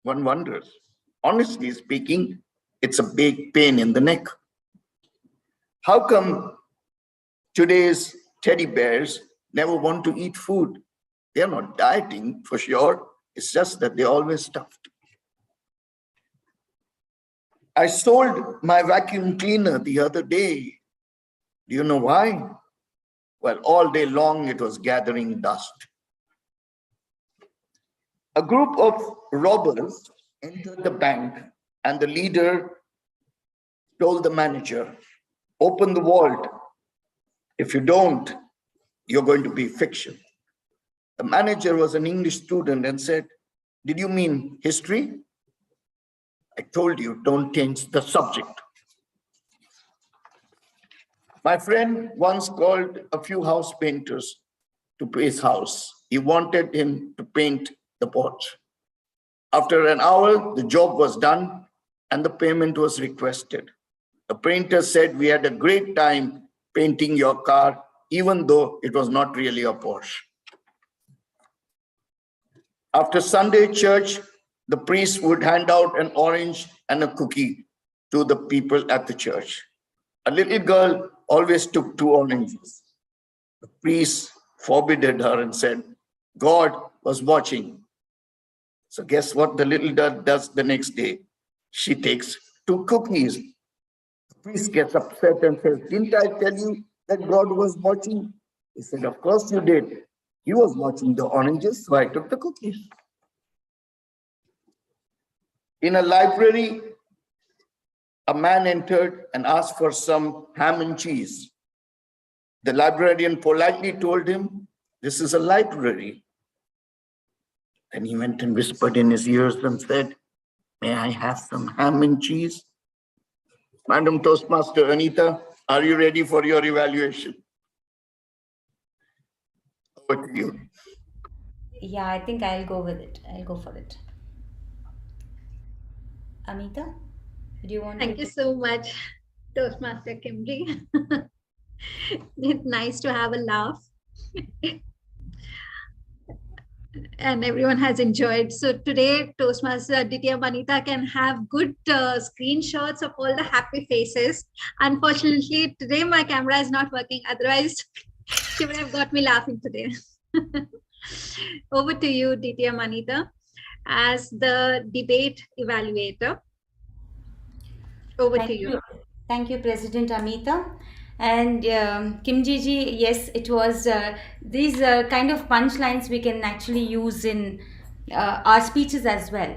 One wonders. Honestly speaking, it's a big pain in the neck. How come today's teddy bears never want to eat food? They're not dieting for sure. It's just that they're always stuffed. I sold my vacuum cleaner the other day. Do you know why? Well, all day long it was gathering dust. A group of robbers entered the bank and the leader told the manager, open the vault. If you don't, you're going to be fiction. The manager was an English student and said, did you mean history? I told you, don't change the subject. My friend once called a few house painters to his house. He wanted him to paint the porch. After an hour, the job was done and the payment was requested. The painter said, we had a great time painting your car, even though it was not really a Porsche. After Sunday church, the priest would hand out an orange and a cookie to the people at the church. A little girl always took 2 oranges. The priest forbade her and said, God was watching. So guess what the little girl does the next day? She takes 2 cookies. The priest gets upset and says, didn't I tell you that God was watching? He said, of course you did. He was watching the oranges, so I took the cookies. In a library, a man entered and asked for some ham and cheese. The librarian politely told him, this is a library. Then he went and whispered in his ears and said, may I have some ham and cheese? Madam Toastmaster Anita, are you ready for your evaluation? Over to you. Yeah, I think I'll go with it. I'll go for it. Amita, do you want Thank to? you so much, Toastmaster Kimberly. It's nice to have a laugh. And everyone has enjoyed. So today, Toastmaster Aditya Manita can have good screenshots of all the happy faces. Unfortunately, today my camera is not working. Otherwise, she would have got me laughing today. Over to you, Aditya Manita, as the debate evaluator. Over to you. Thank you, President Amita. And Kim Ji, yes, it was these kind of punchlines we can actually use in our speeches as well.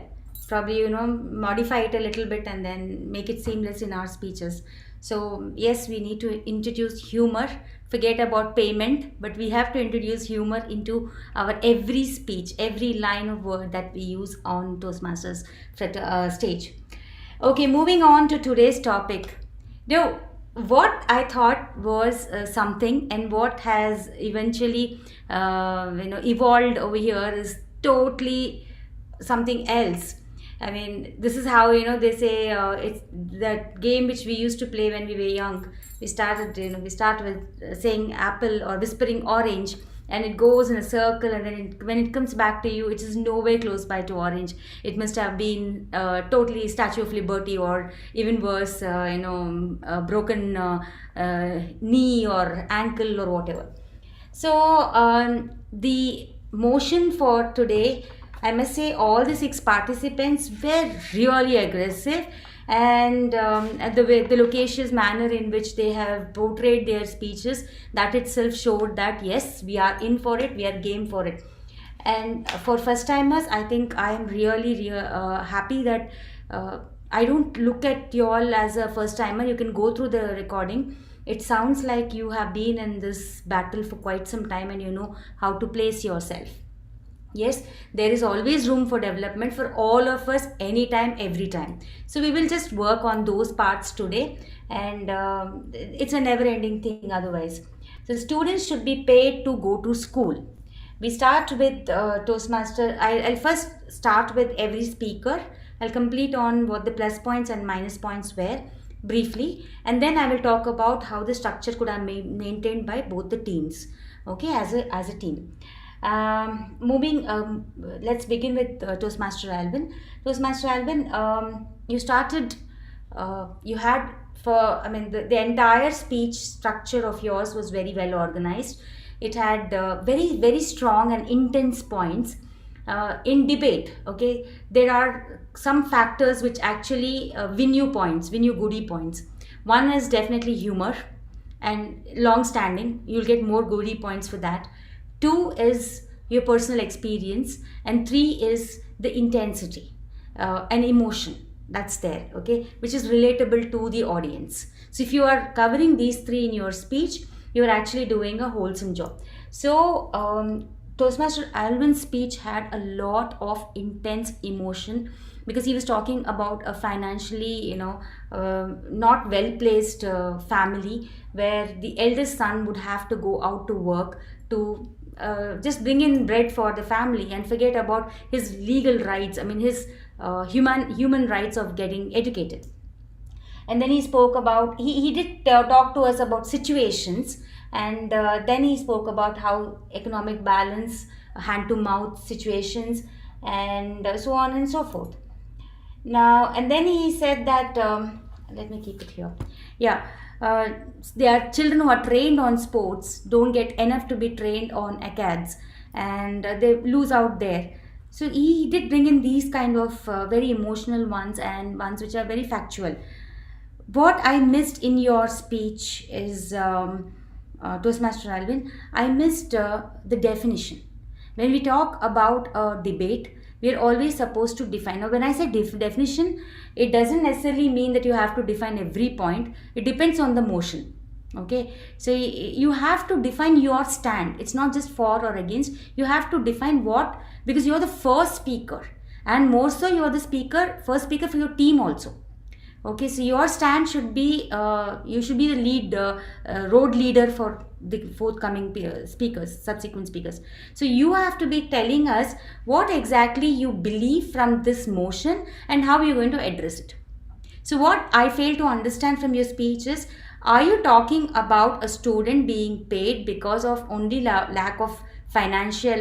Probably, modify it a little bit and then make it seamless in our speeches. So, yes, we need to introduce humor, forget about payment, but we have to introduce humor into our every speech, every line of word that we use on Toastmasters stage. Okay, moving on to today's topic. Now, what I thought was something, and what has eventually, evolved over here is totally something else. I mean, this is how they say it's that game which we used to play when we were young. We start with saying apple or whispering orange, and it goes in a circle, and then when it comes back to you, it is nowhere close by to orange. It must have been totally Statue of Liberty, or even worse, broken knee or ankle or whatever. So the motion for today, I must say all the 6 participants were really aggressive, and the loquacious manner in which they have portrayed their speeches, that itself showed that yes, we are in for it, we are game for it. And for first timers, I think I am really happy that I don't look at you all as a first timer. You can go through the recording. It sounds like you have been in this battle for quite some time and you know how to place yourself. Yes, there is always room for development for all of us, anytime, every time. So we will just work on those parts today, and it's a never ending thing otherwise. So students should be paid to go to school. We start with Toastmaster. I'll first start with every speaker. I'll complete on what the plus points and minus points were briefly, and then I will talk about how the structure could have been maintained by both the teams, okay, as a team. Let's begin with Toastmaster Alvin. Toastmaster Alvin, you started, you had the entire speech structure of yours was very well organized. It had very, very strong and intense points. in debate, okay, there are some factors which actually win you points, win you goodie points. One is definitely humor and long standing, you'll get more goodie points for that. Two is your personal experience, and three is the intensity and emotion that's there, okay, which is relatable to the audience. So if you are covering these three in your speech, you're actually doing a wholesome job. So Toastmaster Alvin's speech had a lot of intense emotion, because he was talking about a financially, not well placed family, where the eldest son would have to go out to work to just bring in bread for the family and forget about his legal rights. I mean, his human rights of getting educated. And then he spoke about, he did talk to us about situations, and then he spoke about how economic balance, hand to mouth situations, and so on and so forth. Now, and then he said that, let me keep it here. Yeah, uh, there are children who are trained on sports, don't get enough to be trained on acads, and they lose out there. So he did bring in these kind of very emotional ones, and ones which are very factual. What I missed in your speech is, Toastmaster Alvin, I missed the definition. When we talk about a debate, we are always supposed to define. Now, when I say definition, it doesn't necessarily mean that you have to define every point. It depends on the motion. Okay, so you have to define your stand. It's not just for or against. You have to define what, because you're the first speaker, and more so, you are the first speaker for your team also. Okay, so your stand should be, you should be the lead, road leader for the forthcoming speakers, subsequent speakers. So you have to be telling us what exactly you believe from this motion and how you're going to address it. So what I fail to understand from your speech is, are you talking about a student being paid because of only lack of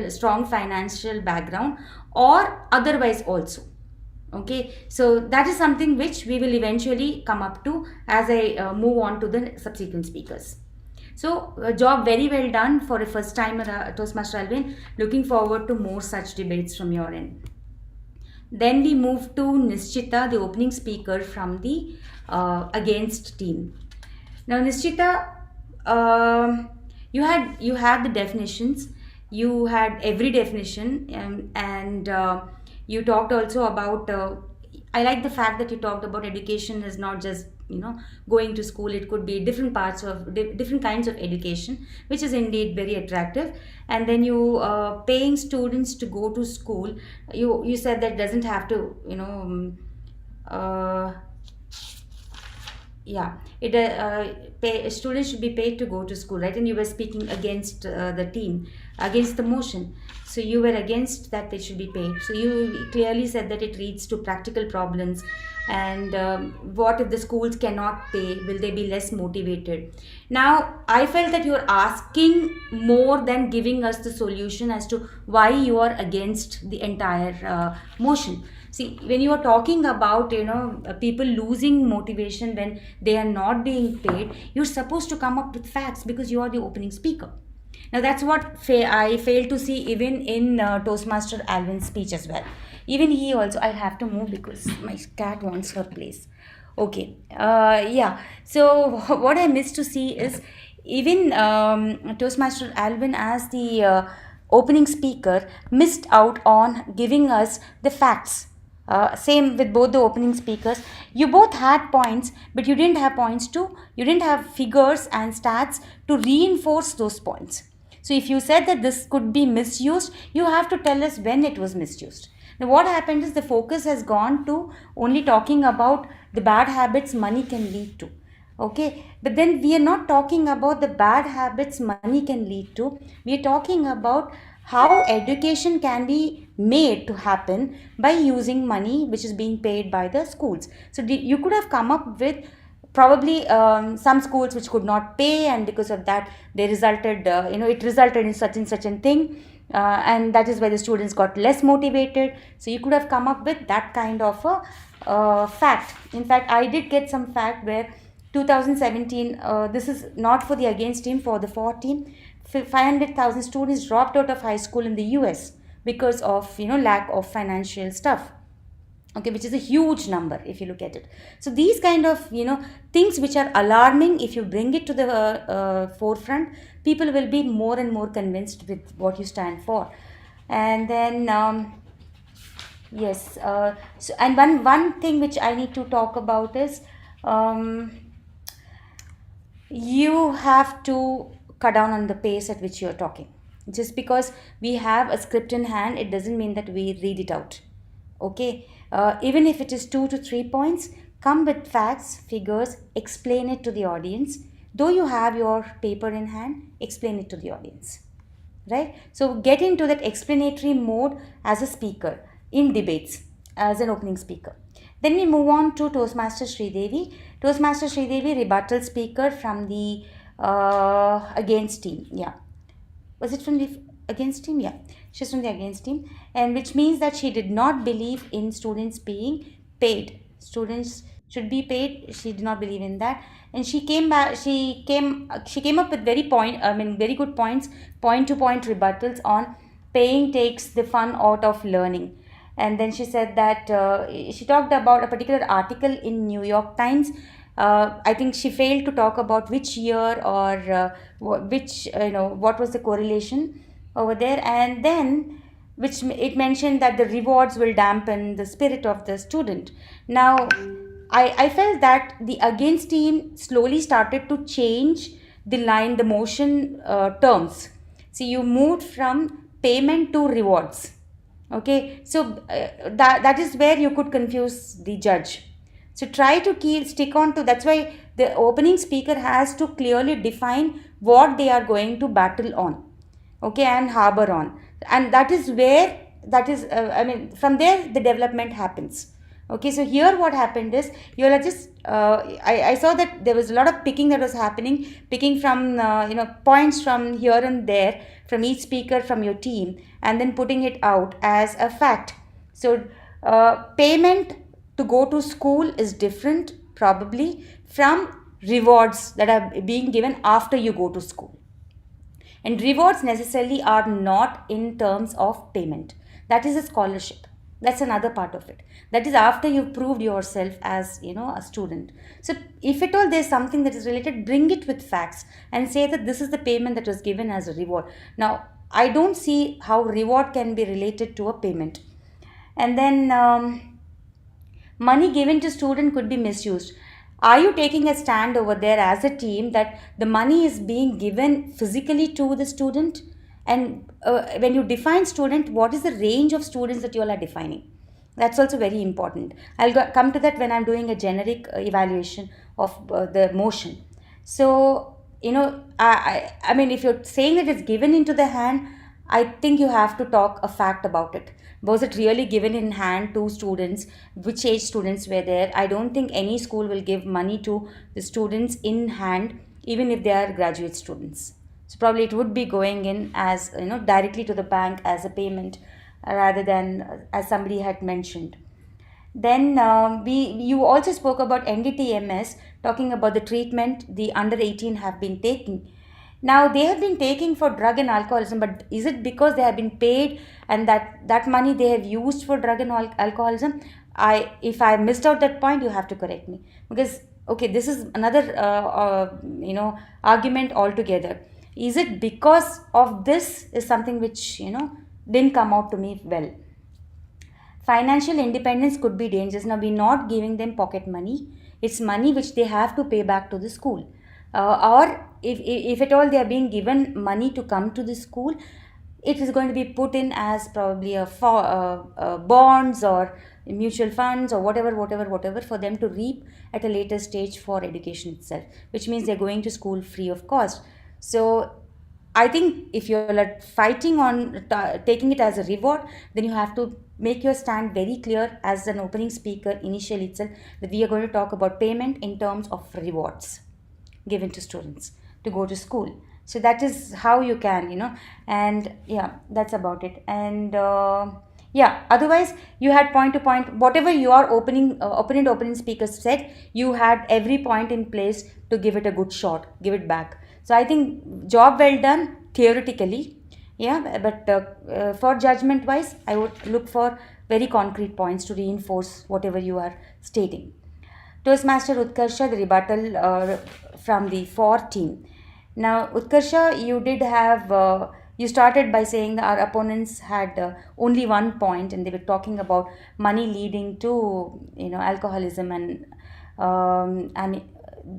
strong financial background, or otherwise also? Okay, so that is something which we will eventually come up to as I move on to the subsequent speakers. So a job very well done for a first timer, Toastmaster Alvin. Looking forward to more such debates from your end. Then we move to Nischita, the opening speaker from the against team. Now, Nischita, you had the definitions. You had every definition, and you talked also about. I like the fact that you talked about education is not just going to school. It could be different parts of different kinds of education, which is indeed very attractive. And then you paying students to go to school. You said that doesn't have to yeah, students should be paid to go to school, right? And you were speaking against the team, against the motion. So you were against that they should be paid. So you clearly said that it leads to practical problems, and what if the schools cannot pay? Will they be less motivated? Now, I felt that you are asking more than giving us the solution as to why you are against the entire motion. See, when you are talking about people losing motivation when they are not being paid, you're supposed to come up with facts, because you are the opening speaker. Now that's what I failed to see even in Toastmaster Alvin's speech as well. Even he also, I have to move because my cat wants her place. Okay, yeah. So what I missed to see is, even Toastmaster Alvin as the opening speaker missed out on giving us the facts. Same with both the opening speakers. You both had points, but you didn't have figures and stats to reinforce those points. So if you said that this could be misused, you have to tell us when it was misused. Now what happened is, the focus has gone to only talking about the bad habits money can lead to. Okay, but then we are not talking about the bad habits money can lead to. We are talking about how education can be made to happen by using money which is being paid by the schools. So you could have come up with probably some schools which could not pay, and because of that they resulted it resulted in such and such a thing, and that is why the students got less motivated. So you could have come up with that kind of a fact. In fact, I did get some fact where 2017, this is not for the against team, for the for team, 500,000 students dropped out of high school in the US because of lack of financial stuff, okay, which is a huge number if you look at it. So these kind of things which are alarming, if you bring it to the forefront, people will be more and more convinced with what you stand for. And then yes, so and one thing which I need to talk about is um, you have to cut down on the pace at which you're talking. Just because we have a script in hand, it doesn't mean that we read it out. Okay, even if it is 2 to 3 points, come with facts, figures, explain it to the audience. Though you have your paper in hand, explain it to the audience, right? So get into that explanatory mode as a speaker in debates, as an opening speaker. Then we move on to Toastmaster Sridevi. Toastmaster Sridevi, rebuttal speaker from the against team. Yeah, was it from the against team? Yeah, she's from the against team, and which means that she did not believe in students being paid. Students should be paid. She did not believe in that, and she came back. She came up with very good points, point to point rebuttals on paying takes the fun out of learning. And then she said that she talked about a particular article in New York Times. I think she failed to talk about which year or which what was the correlation over there, and then which it mentioned that the rewards will dampen the spirit of the student. Now, I felt that the against team slowly started to change the motion terms. See, you moved from payment to rewards. Okay, so that is where you could confuse the judge. So try to stick on to, that's why the opening speaker has to clearly define what they are going to battle on, okay, and harbor on. And that is where, from there the development happens. Okay, so here what happened is, you are just I saw that there was a lot of picking that was happening, picking from points from here and there, from each speaker from your team, and then putting it out as a fact. So payment to go to school is different probably from rewards that are being given after you go to school. And rewards necessarily are not in terms of payment. That is a scholarship. That's another part of it. That is after you've proved yourself as a student. So if at all there's something that is related, bring it with facts and say that this is the payment that was given as a reward. Now, I don't see how reward can be related to a payment. And then money given to student could be misused. Are you taking a stand over there as a team that the money is being given physically to the student? And when you define student, what is the range of students that you all are defining? That's also very important. I'll come to that when I'm doing a generic evaluation of the motion. So, I mean, if you're saying that it's given into the hand, I think you have to talk a fact about it. Was it really given in hand to students? Which age students were there? I don't think any school will give money to the students in hand, even if they are graduate students. So probably it would be going in as directly to the bank as a payment, rather than as somebody had mentioned. Then you also spoke about NDTMS, talking about the treatment the under 18 have been taking. Now they have been taking for drug and alcoholism, but is it because they have been paid and that money they have used for drug and alcoholism? If I missed out that point, you have to correct me, because okay, this is another argument altogether. Is it because of this is something which didn't come out to me well. Financial independence could be dangerous. Now, we're not giving them pocket money. It's money which they have to pay back to the school. Or if at all they are being given money to come to the school, it is going to be put in as probably bonds or mutual funds or whatever for them to reap at a later stage for education itself, which means they're going to school free of cost. So I think if you're fighting on taking it as a reward, then you have to make your stand very clear as an opening speaker initially itself, that we are going to talk about payment in terms of rewards given to students to go to school. So that is how you can, and yeah, that's about it. And yeah, otherwise you had point to point, whatever your opening speakers said, you had every point in place to give it a good shot, give it back. So I think job well done theoretically. Yeah, but for judgment wise, I would look for very concrete points to reinforce whatever you are stating. Toastmaster Utkarsha, the rebuttal from the for team. Now, Utkarsha, you did have, you started by saying that our opponents had only one point, and they were talking about money leading to, alcoholism, and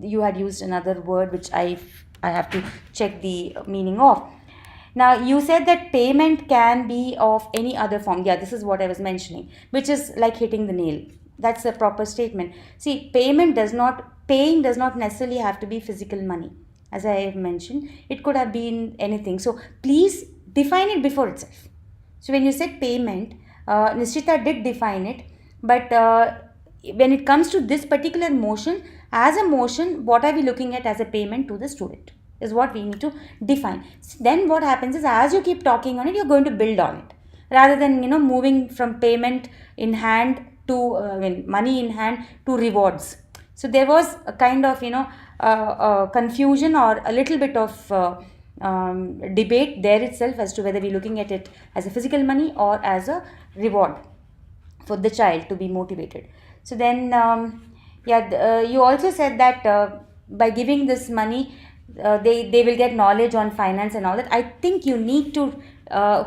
you had used another word which I have to check the meaning of. Now, you said that payment can be of any other form. Yeah, this is what I was mentioning, which is like hitting the nail. That's a proper statement. See, paying does not necessarily have to be physical money. As I have mentioned, it could have been anything. So please define it before itself. So when you said payment, Nishita did define it, but when it comes to this particular motion, as a motion, what are we looking at as a payment to the student is what we need to define. Then what happens is, as you keep talking on it, you're going to build on it rather than moving from payment in hand to money in hand to rewards. So there was a kind of confusion or a little bit of debate there itself as to whether we're looking at it as a physical money or as a reward for the child to be motivated. So then, you also said that by giving this money, they will get knowledge on finance and all that. I think you need to,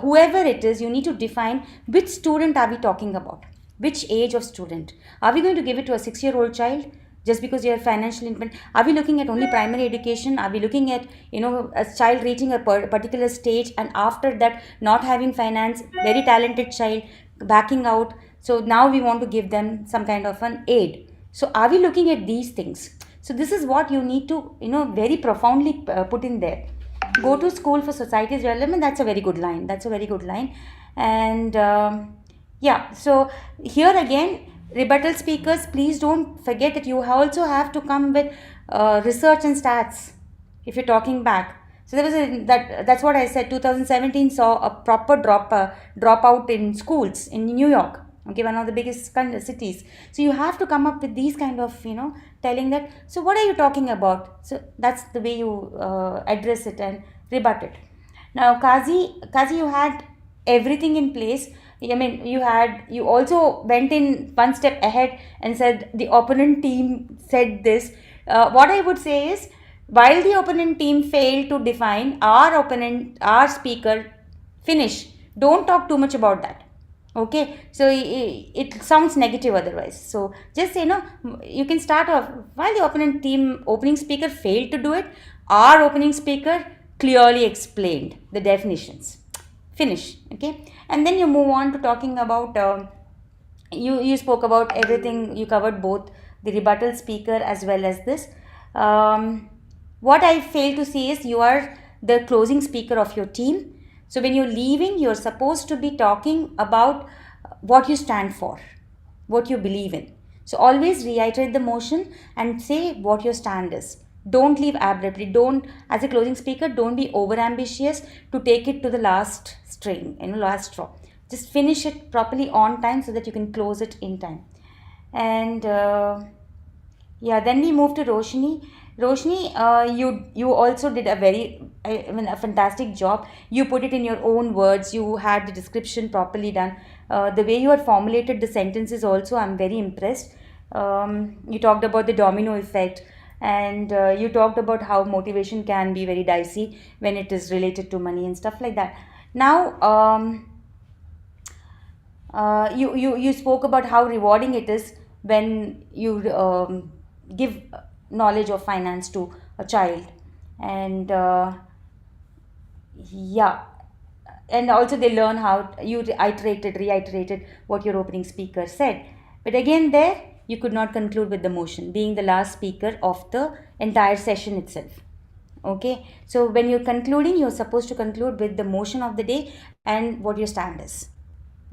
whoever it is, you need to define which student are we talking about, which age of student. Are we going to give it to a 6-year-old child? Just because you are financially independent, are we looking at only primary education? Are we looking at a child reaching a particular stage and after that not having finance, very talented child backing out, so now we want to give them some kind of an aid? So are we looking at these things? So this is what you need to very profoundly put in there. Go to school for society's development. That's a very good line. And yeah, so here again, rebuttal speakers, please don't forget that you also have to come with research and stats if you're talking back. So there was that's what I said. 2017 saw a proper dropout in schools in New York. Okay, one of the biggest cities. So you have to come up with these kind of telling that. So what are you talking about? So that's the way you address it and rebut it. Now, Kazi, you had everything in place. I mean, you also went in one step ahead and said the opponent team said this. What I would say is, while the opponent team failed to define, our speaker finish. Don't talk too much about that. Okay, so it sounds negative otherwise. So just you can start off, while the opponent team opening speaker failed to do it, our opening speaker clearly explained the definitions. Finish. Okay, and then you move on to talking about you spoke about everything. You covered both the rebuttal speaker as well as this. What I fail to see is you are the closing speaker of your team. So when you're leaving, you're supposed to be talking about what you stand for, what you believe in. So always reiterate the motion and say what your stand is. Don't leave abruptly. Don't, as a closing speaker, don't be over ambitious to take it to the last string, last straw. Just finish it properly on time so that you can close it in time. And then we move to Roshni. Roshni, you also did a fantastic job. You put it in your own words. You had the description properly done. The way you had formulated the sentences also, I'm very impressed. You talked about the domino effect, and you talked about how motivation can be very dicey when it is related to money and stuff like that. Now, you spoke about how rewarding it is when you give knowledge of finance to a child, and and also they learn how you reiterated what your opening speaker said. But again, there you could not conclude with the motion, being the last speaker of the entire session itself. Okay, so when you're concluding, you're supposed to conclude with the motion of the day and what your stand is.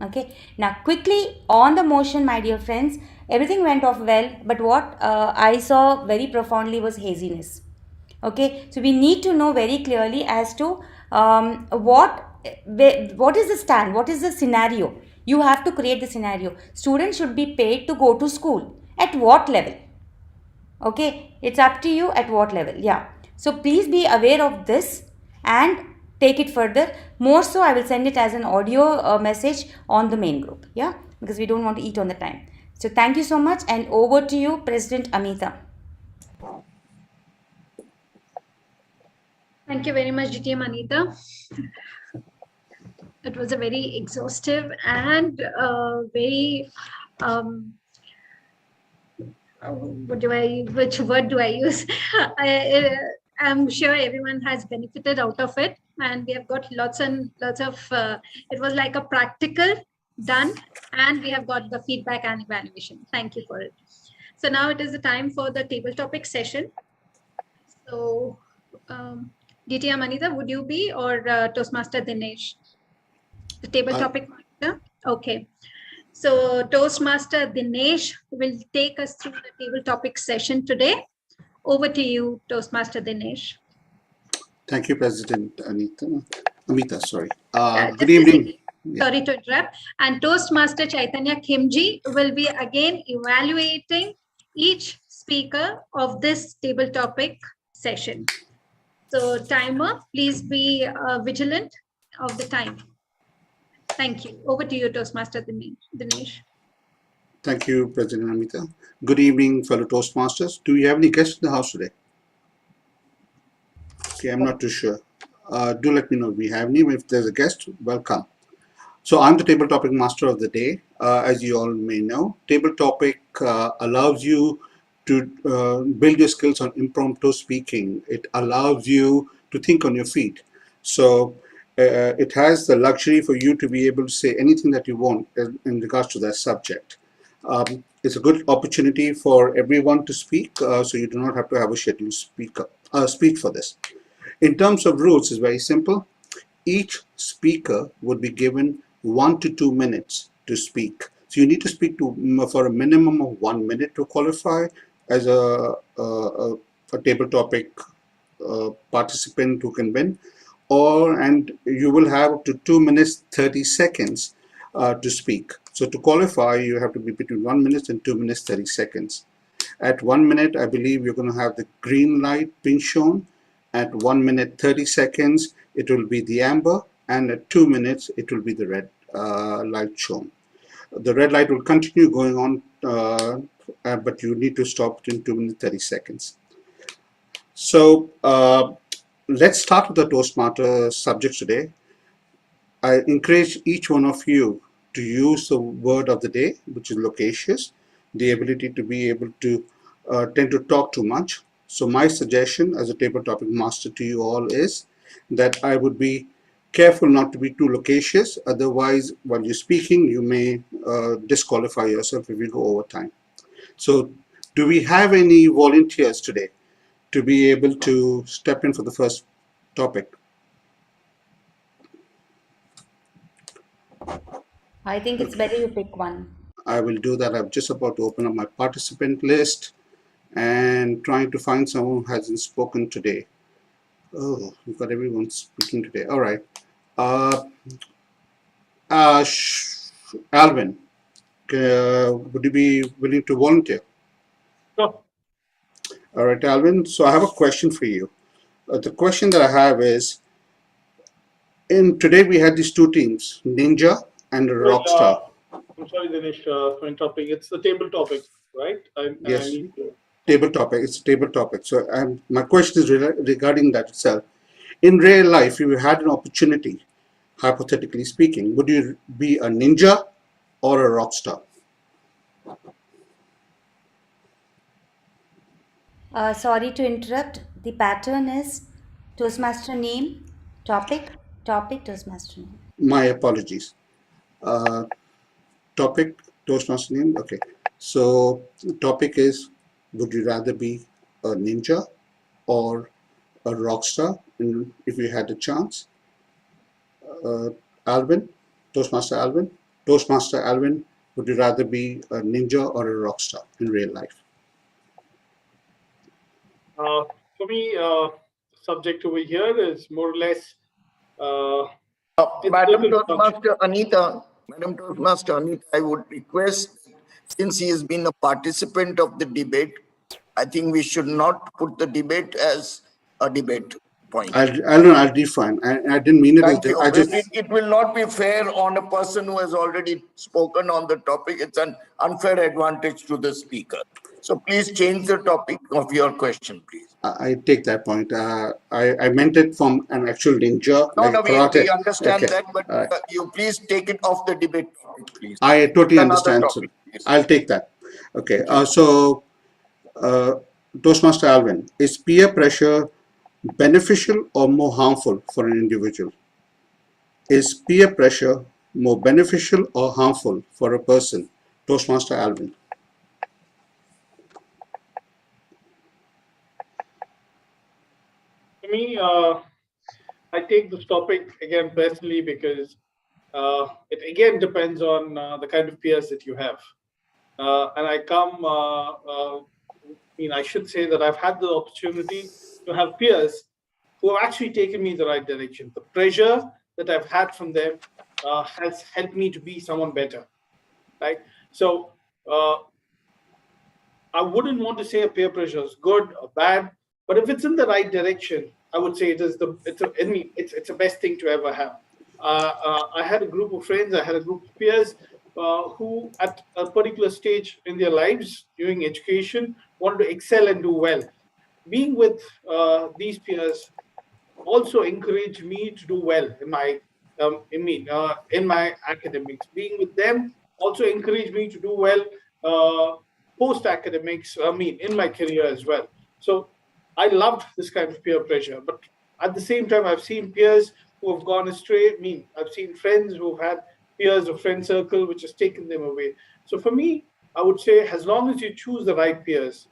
Okay, now quickly on the motion, my dear friends, everything went off well, but what I saw very profoundly was haziness. Okay, so we need to know very clearly as to what is the stand, what is the scenario. You have to create the scenario. Students should be paid to go to school. At what level? Okay, it's up to you at what level. Yeah, so please be aware of this and take it further. More so, I will send it as an audio message on the main group. Yeah, because we don't want to eat on the time. So thank you so much, and over to you, President Amita. Thank you very much, DTM Anita. It was a very exhaustive and very which word do I use? I'm sure everyone has benefited out of it, and we have got lots and lots of. It was like a practical done, and we have got the feedback and evaluation. Thank you for it. So now it is the time for the table topic session. So, DTM Anita, would you be, or Toastmaster Dinesh? The table topic master? Okay. So Toastmaster Dinesh will take us through the table topic session today. Over to you, Toastmaster Dinesh. Thank you, President Amita, sorry. Just Good a evening. second. Sorry to interrupt. And Toastmaster Chaitanya Khimji will be again evaluating each speaker of this table topic session. So timer, please be vigilant of the time. Thank you. Over to you, Toastmaster Dinesh. Thank you, President Amita. Good evening, fellow Toastmasters. Do we have any guests in the house today? Okay, I'm not too sure. Do let me know if we have any. If there's a guest, welcome. So I'm the table topic master of the day. As you all may know, table topic allows you to build your skills on impromptu speaking. It allows you to think on your feet. So it has the luxury for you to be able to say anything that you want in regards to that subject. It's a good opportunity for everyone to speak, so you do not have to have a scheduled speech for this. In terms of rules, it's very simple. Each speaker would be given 1 to 2 minutes to speak. So you need to speak for a minimum of 1 minute to qualify as a table topic participant who can win, and you will have up to 2 minutes 30 seconds to speak. So to qualify, you have to be between 1 minute and 2 minutes 30 seconds. At 1 minute, I believe you're going to have the green light being shown. At 1 minute 30 seconds, it will be the amber, and at 2 minutes, it will be the red light shown. The red light will continue going on, but you need to stop in 2 minutes 30 seconds. So let's start with the Toastmaster subject today. I encourage each one of you to use the word of the day, which is loquacious, the ability to be able to tend to talk too much. So my suggestion as a table topic master to you all is that I would be careful not to be too loquacious. Otherwise, while you're speaking, you may disqualify yourself if you go over time. So do we have any volunteers today to be able to step in for the first topic? I think it's better you pick one. I will do that. I'm just about to open up my participant list and trying to find someone who hasn't spoken today. Oh, we've got everyone speaking today. All right. Alvin, would you be willing to volunteer? Sure. All right, Alvin. So I have a question for you. The question that I have is, today we had these two teams, Ninja and Rockstar. I'm sorry, Dinesh, for interrupting. It's the table topic, right? Yes, table topic. It's a table topic. So my question is regarding that itself. In real life, if you had an opportunity, hypothetically speaking, would you be a ninja or a rock star? Sorry to interrupt. The pattern is Toastmaster name, topic, Toastmaster name. My apologies. Topic, Toastmaster name. Okay. So topic is, would you rather be a ninja or a rock star if you had a chance? Alvin, Toastmaster Alvin, would you rather be a ninja or a rock star in real life? For me, subject over here is more or less. Madam Toastmaster Anita, I would request, since he has been a participant of the debate, I think we should not put the debate as a debate. point. I'll define. I didn't mean it. Thank you. I just, It will not be fair on a person who has already spoken on the topic. It's an unfair advantage to the speaker. So please change the topic of your question, please. I take that point. I meant it from an actual danger, No, like no, karate. we understand Okay. that, but you please take it off the debate topic, please. I totally Another understand. topic, please. I'll take that. Okay. Thank So, Toastmaster Alvin, is peer pressure beneficial or more harmful for an individual? Is peer pressure more beneficial or harmful for a person? Toastmaster Alvin. For me, I take this topic again personally because it again depends on the kind of peers that you have. And I should say that I've had the opportunity to have peers who have actually taken me in the right direction. The pressure that I've had from them has helped me to be someone better, right? So I wouldn't want to say a peer pressure is good or bad, but if it's in the right direction, I would say it's the best thing to ever have. I had a group of friends, I had a group of peers who at a particular stage in their lives during education wanted to excel and do well. Being with these peers also encouraged me to do well in my academics. Being with them also encouraged me to do well post academics. In my career as well. So I loved this kind of peer pressure, but at the same time, I've seen peers who have gone astray. I've seen friends who've had peers or friend circle which has taken them away. So for me, I would say as long as you choose the right peers,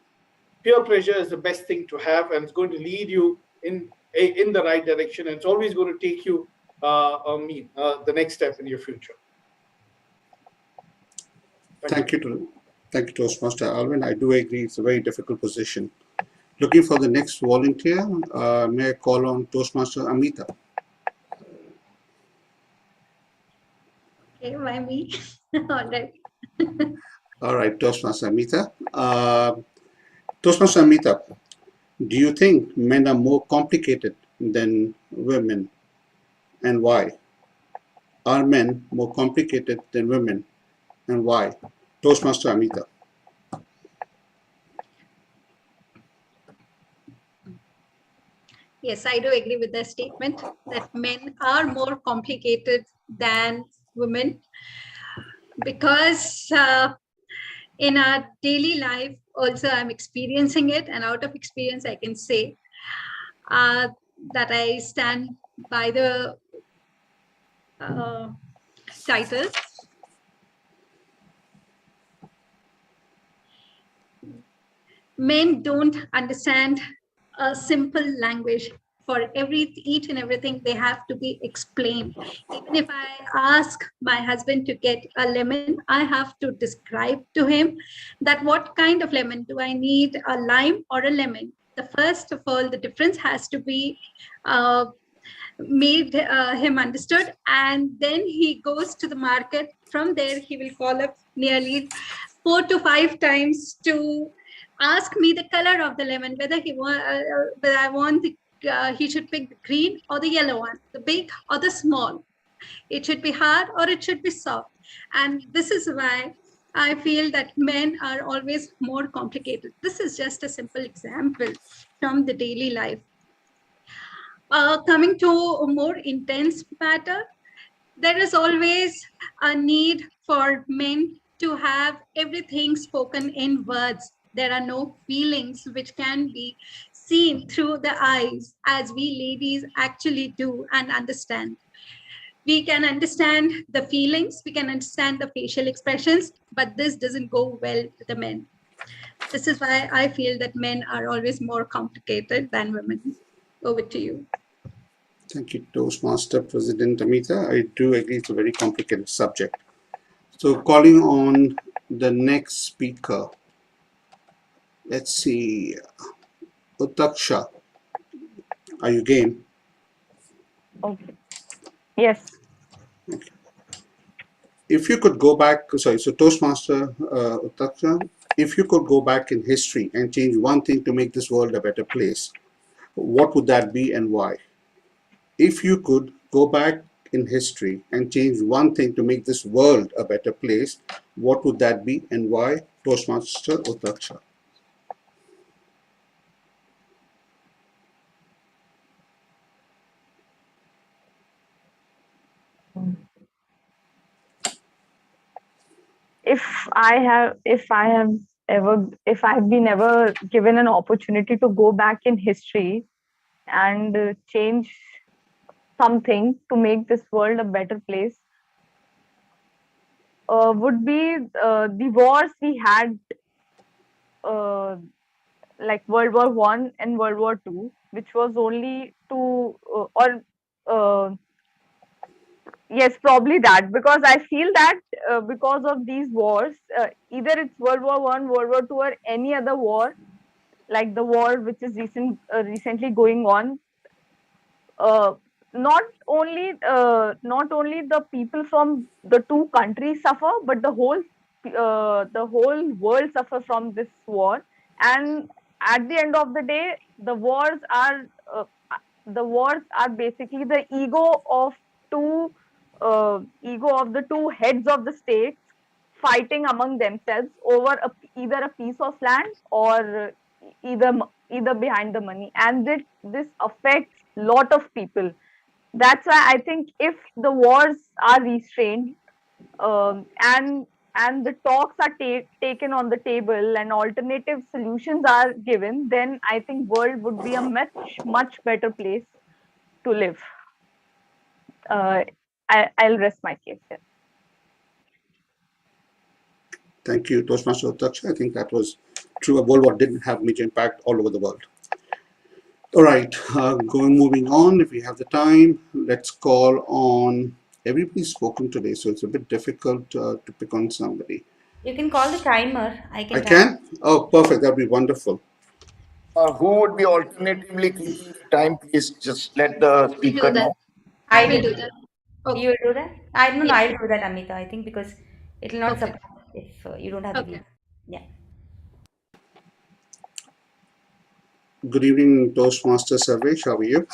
peer pressure is the best thing to have, and it's going to lead you in the right direction, and it's always going to take you the next step in your future. Thank you, Toastmaster Alvin. I do agree it's a very difficult position. Looking for the next volunteer. May I call on Toastmaster Amita? Okay, why me? All right. All right, Toastmaster Amita. Toastmaster Amita, do you think men are more complicated than women, and why? Are men more complicated than women, and why? Toastmaster Amita. Yes, I do agree with the statement that men are more complicated than women because in our daily life, also I'm experiencing it, and out of experience, I can say that I stand by the title. Men don't understand a simple language. For each and everything, they have to be explained. Even if I ask my husband to get a lemon, I have to describe to him that what kind of lemon do I need, a lime or a lemon. The first of all, the difference has to be made him understood, and then he goes to the market. From there, he will call up nearly 4 to 5 times to ask me the color of the lemon, whether I want he should pick the green or the yellow one, the big or the small. It should be hard or it should be soft. And this is why I feel that men are always more complicated. This is just a simple example from the daily life. Coming to a more intense matter, there is always a need for men to have everything spoken in words. There are no feelings which can be seen through the eyes as we ladies actually do and understand. We can understand the feelings, we can understand the facial expressions, but this doesn't go well with the men. This is why I feel that men are always more complicated than women. Over to you. Thank you, Toastmaster President Amita. I do agree it's a very complicated subject. So calling on the next speaker. Let's see. Utaksha, are you game? Okay. Yes. Okay. If you could go back, so Toastmaster Utaksha, if you could go back in history and change one thing to make this world a better place, what would that be and why? If you could go back in history and change one thing to make this world a better place, what would that be and why? Toastmaster Utaksha. If I've been ever given an opportunity to go back in history and change something to make this world a better place, would be the wars we had, like World War One and World War Two, which was only to yes, probably that, because I feel that because of these wars, either it's World War One, World War Two, or any other war, like the war which is recently going on, uh, not only the people from the two countries suffer, but the whole world suffer from this war. And at the end of the day, uh, the wars are basically the two ego of the two heads of the states fighting among themselves over either a piece of land or either either behind the money, and this affects lot of people. That's why I think if the wars are restrained, and the talks are taken on the table and alternative solutions are given, then I think world would be a much better place to live. I'll rest my case here. Thank you, Toastmaster Utaksha. I think that was true. A World War didn't have major impact all over the world. All right, moving on. If we have the time, let's call on. Everybody's spoken today, so it's a bit difficult to pick on somebody. You can call the timer. I can. I can? Oh, perfect. That'd be wonderful. Who would be alternatively keeping the time? Please just let the speaker know. I will do that. You will do that? I don't know. I'll do that, Amita. I think because it will not Okay. support if you don't have the Okay. lead. Yeah. Good evening, Toastmaster Sarvesh. How are you?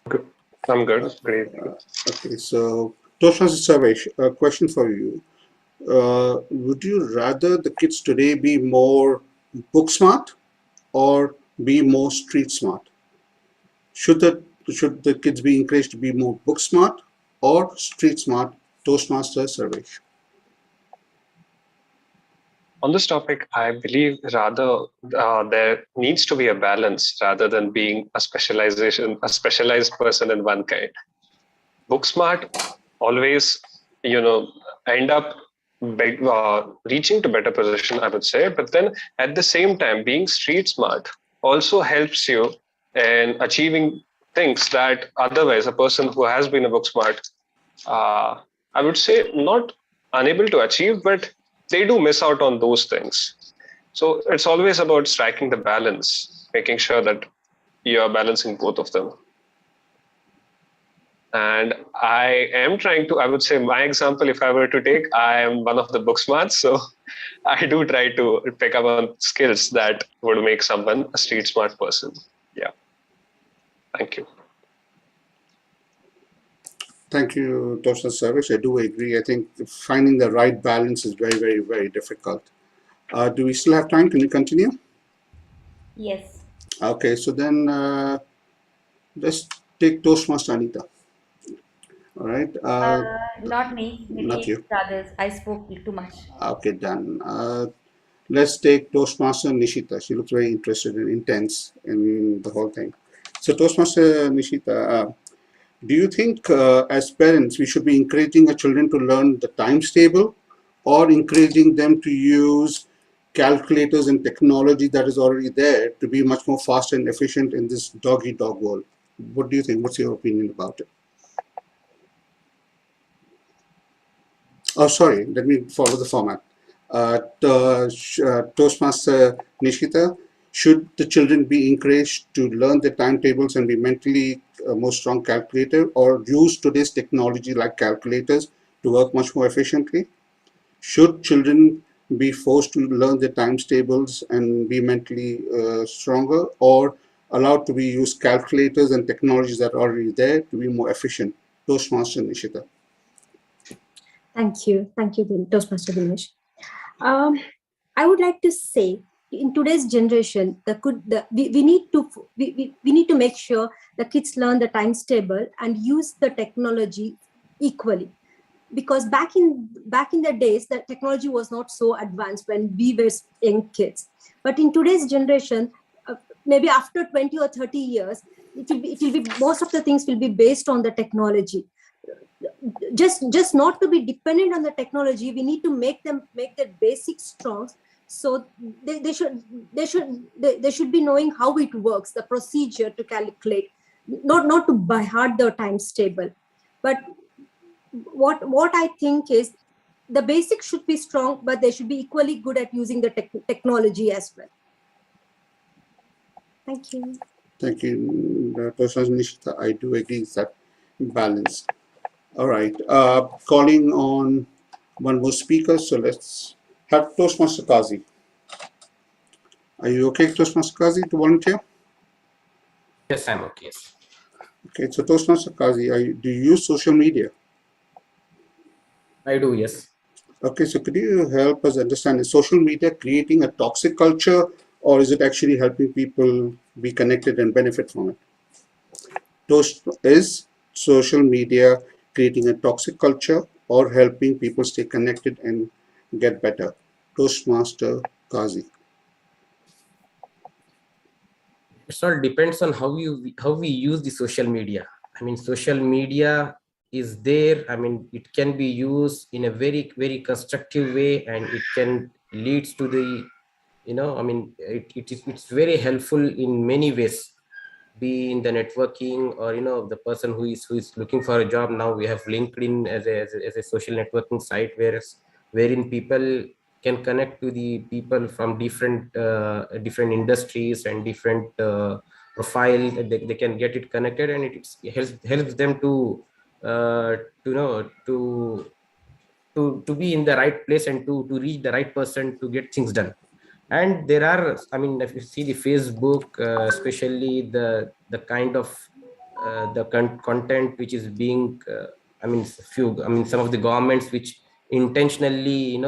Good. I'm good. Great. Okay, so Toastmaster Sarvesh, a question for you. Would you rather the kids today be more book smart or be more street smart? Should the kids be encouraged to be more book smart or street smart? Toastmaster Sarvesh. On this topic, I believe rather there needs to be a balance rather than being a specialized person in one kind. Book smart always, end up reaching to better position, I would say. But then at the same time, being street smart also helps you in achieving things that otherwise a person who has been a book smart, I would say, not unable to achieve, but they do miss out on those things. So it's always about striking the balance, making sure that you are balancing both of them. And I am trying to, I would say my example, if I were to take, I am one of the book smarts. So I do try to pick up on skills that would make someone a street smart person. Yeah. Thank you. Thank you, Toastmaster Sarvesh. I do agree. I think finding the right balance is very, very, very difficult. Do we still have time? Can we continue? Yes. Okay, so then let's take Toastmaster Anita. All right. Not me. Maybe Not you. others. I spoke too much. Okay, done. Let's take Toastmaster Nishita. She looks very interested and intense in the whole thing. So, Toastmaster Nishita, do you think as parents we should be encouraging our children to learn the times table or encouraging them to use calculators and technology that is already there to be much more fast and efficient in this dog-eat-dog world? What do you think? What's your opinion about it? Oh, sorry, let me follow the format. Toastmaster Nishita, should the children be encouraged to learn the timetables and be mentally more strong calculator, or use today's technology like calculators to work much more efficiently? Should children be forced to learn the times tables and be mentally stronger, or allowed to be used calculators and technologies that are already there to be more efficient. Toastmaster Nishita. Thank you. Thank you, Toastmaster Dinesh. I would like to say, in today's generation, we need to make sure the kids learn the times table and use the technology equally. Because back in the days, the technology was not so advanced when we were young kids. But in today's generation, maybe after 20 or 30 years, it will be most of the things will be based on the technology. Just not to be dependent on the technology, we need to make their basics strong. So they should be knowing how it works, the procedure to calculate, not to by heart the times table. But what I think is the basics should be strong, but they should be equally good at using the technology as well. Thank you. Thank you, Toastmaster Nishita. I do agree with that balance. All right, calling on one more speaker. So let's have Toastmaster Kazi. Are you okay, Toastmaster Kazi, to volunteer? Yes, I'm okay. Yes. Okay, so Toastmaster Kazi, do you use social media? I do, yes. Okay, so could you help us understand, is social media creating a toxic culture, or is it actually helping people be connected and benefit from it? Is social media creating a toxic culture or helping people stay connected and get better? Toastmaster Kazi. It all depends on how we use the social media. I mean, social media is there. I mean, it can be used in a very, very constructive way, and it can leads to the, I mean, it's very helpful in many ways, be in the networking, or the person who is looking for a job. Now we have LinkedIn as a social networking site, wherein people can connect to the people from different industries and different profile. They can get it connected, and it helps them to to be in the right place and to reach the right person to get things done. And there are, I mean, if you see the Facebook, especially the kind of the content which is being I mean, some of the governments which intentionally,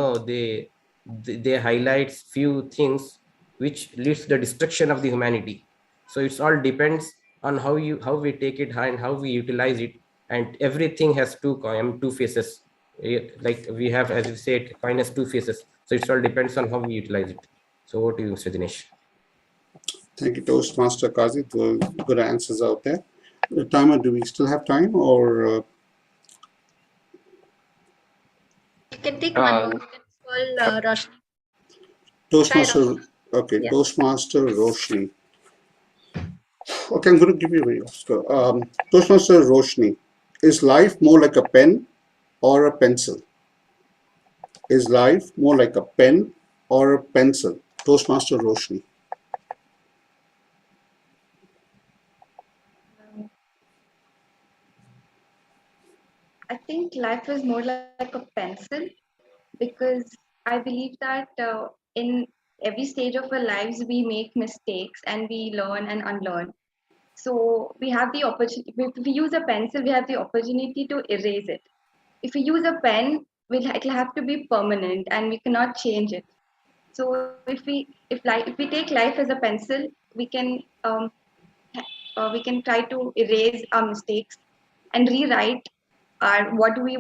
they highlight few things which leads to the destruction of the humanity. So it's all depends on how we take it and how we utilize it. And everything has two faces. Like we have, as you said, coin has two faces. So it all depends on how we utilize it. So over to you, Mr. Dinesh. Thank you, Toastmaster Kazi. Those good answers out there. Timer, do we still have time, or? You can take one more. You can call Roshni. Toastmaster, okay, Yeah. Toastmaster Roshni. Okay, I'm going to give you a video. Toastmaster Roshni, is life more like a pen or a pencil? Is life more like a pen or a pencil? Toastmaster Roshni. I think life is more like a pencil, because I believe that in every stage of our lives we make mistakes and we learn and unlearn. So we have the opportunity. If we use a pencil, we have the opportunity to erase it. If we use a pen, it'll have to be permanent and we cannot change it. So if we take life as a pencil, we can try to erase our mistakes and rewrite what we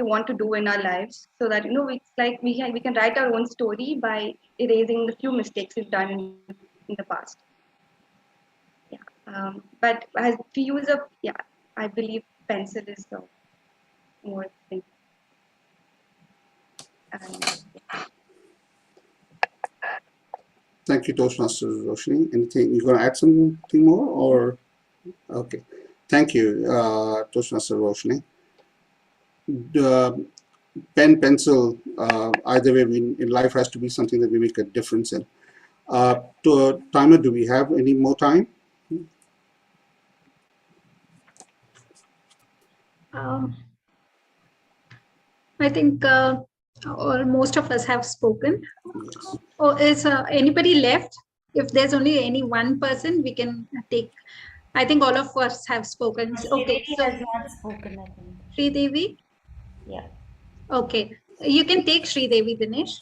want to do in our lives, so that it's like we can write our own story by erasing the few mistakes we've done in the past. Yeah, but as we use I believe pencil is the more thing. Thank you, Toastmaster Roshni. Anything, you going to add something more, or? Okay. Thank you, Toastmaster Roshni. The pen, pencil, either way, in life has to be something that we make a difference in. Timer, do we have any more time? I think most of us have spoken. Yes. Oh, is anybody left? if there's only any one person, we can take. I think all of us have spoken. Okay, Sridevi so has not spoken, I think. Sridevi. Yeah. Okay, you can take Sridevi, Dinesh.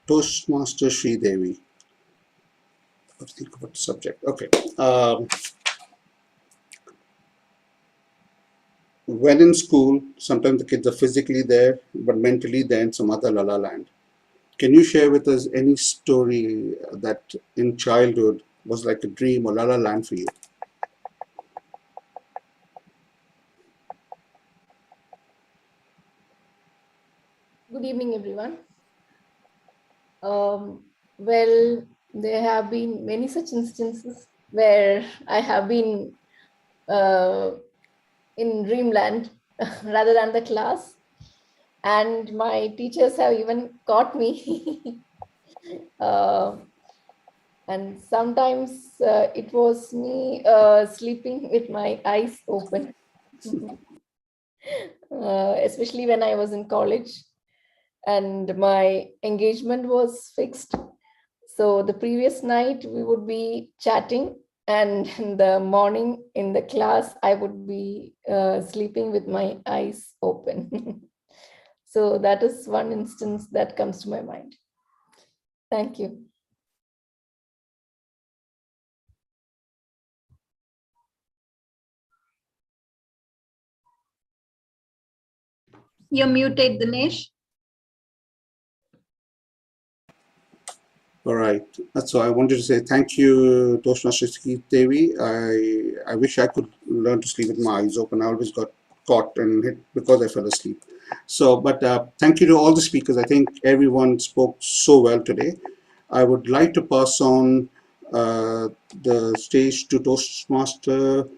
Toastmaster Sri Devi. Let's think about the subject. Okay. When in school, sometimes the kids are physically there, but mentally they're in some other la la land. Can you share with us any story that in childhood was like a dream or la la land for you? Good evening, everyone. Well, there have been many such instances where I have been in dreamland rather than the class, and my teachers have even caught me. And sometimes it was me sleeping with my eyes open, especially when I was in college and my engagement was fixed. So the previous night we would be chatting, and in the morning in the class, I would be sleeping with my eyes open. So that is one instance that comes to my mind. Thank you. You're muted, Dinesh. All right. So I wanted to say thank you, Toastmaster Sri Devi. I wish I could learn to sleep with my eyes open. I always got caught and hit because I fell asleep. So, but thank you to all the speakers. I think everyone spoke so well today. I would like to pass on the stage to Toastmaster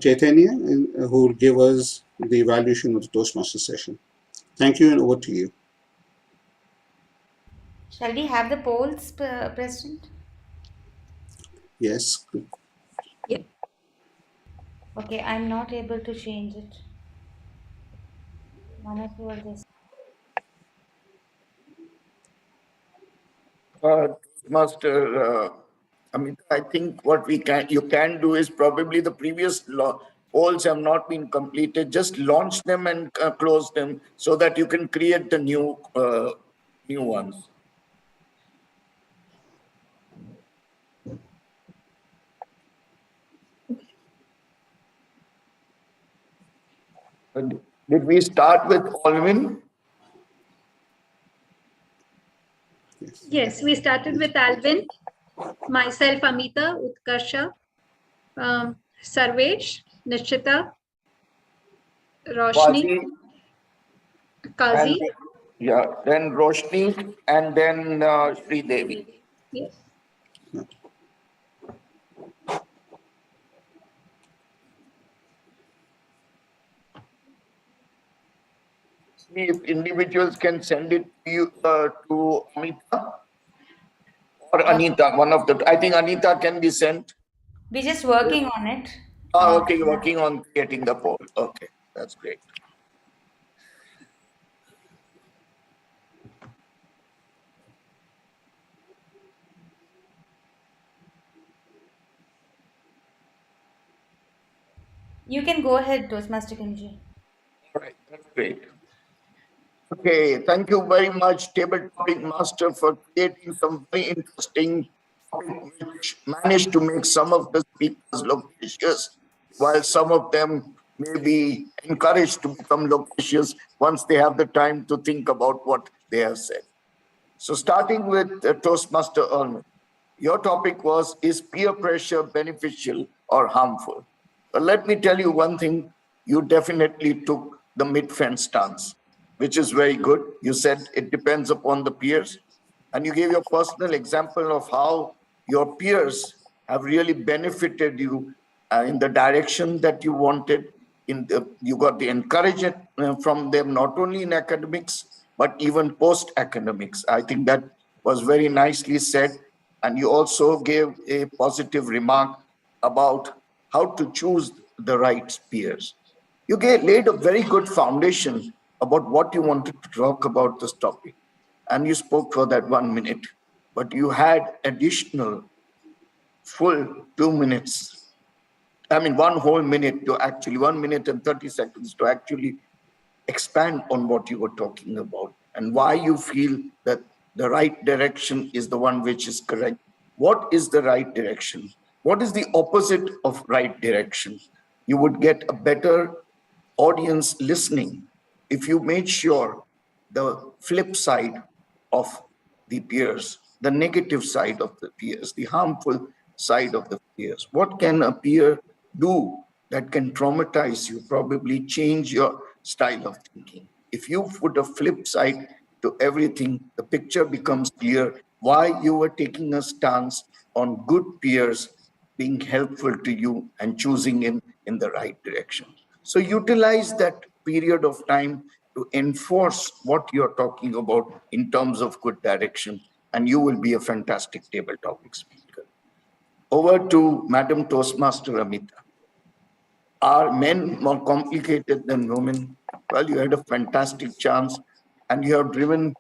Chaitanya, who will give us the evaluation of the Toastmaster session. Thank you, and over to you. Shall we have the polls, President? Yes. Yeah. Okay, I'm not able to change it. One or two of this. Master, I think what you can do is probably the previous polls have not been completed. Just launch them and close them so that you can create the new ones. Did we start with Alvin? Yes, we started with Alvin, myself, Amita, Utkarsha, Sarvesh, Nishchita, Roshni, Qazi, Kazi. and then Roshni, and then Sri Devi. Yes. See if individuals can send it to you to Amita or Anita. One of the. I think Anita can be sent. We're just working on it. Oh, okay, working on getting the poll. Okay, that's great. You can go ahead, Toastmaster Kenji. All right, that's great. Okay, thank you very much, Table Topic Master, for creating some very interesting topic which managed to make some of the speakers loquacious, while some of them may be encouraged to become loquacious once they have the time to think about what they have said. So starting with Toastmaster Erwin, your topic was, is peer pressure beneficial or harmful? Well, let me tell you one thing, you definitely took the mid-fence stance, which is very good. You said it depends upon the peers, and you gave your personal example of how your peers have really benefited you in the direction that you wanted. You got the encouragement from them, not only in academics, but even post-academics. I think that was very nicely said. And you also gave a positive remark about how to choose the right peers. You laid a very good foundation about what you wanted to talk about this topic. And you spoke for that 1 minute. but you had additional full 2 minutes. I mean, 1 whole minute to actually 1 minute and 30 seconds to actually expand on what you were talking about and why you feel that the right direction is the one which is correct. What is the right direction? What is the opposite of right direction? You would get a better audience listening if you made sure the flip side of the peers, the negative side of the peers, the harmful side of the peers. What can a peer do that can traumatize you, probably change your style of thinking? If you put a flip side to everything, the picture becomes clear why you were taking a stance on good peers being helpful to you and choosing in the right direction. So utilize that period of time to enforce what you're talking about in terms of good direction, and you will be a fantastic table topic speaker. Over to Madam Toastmaster Amita. Are men more complicated than women? Well, you had a fantastic chance and you have driven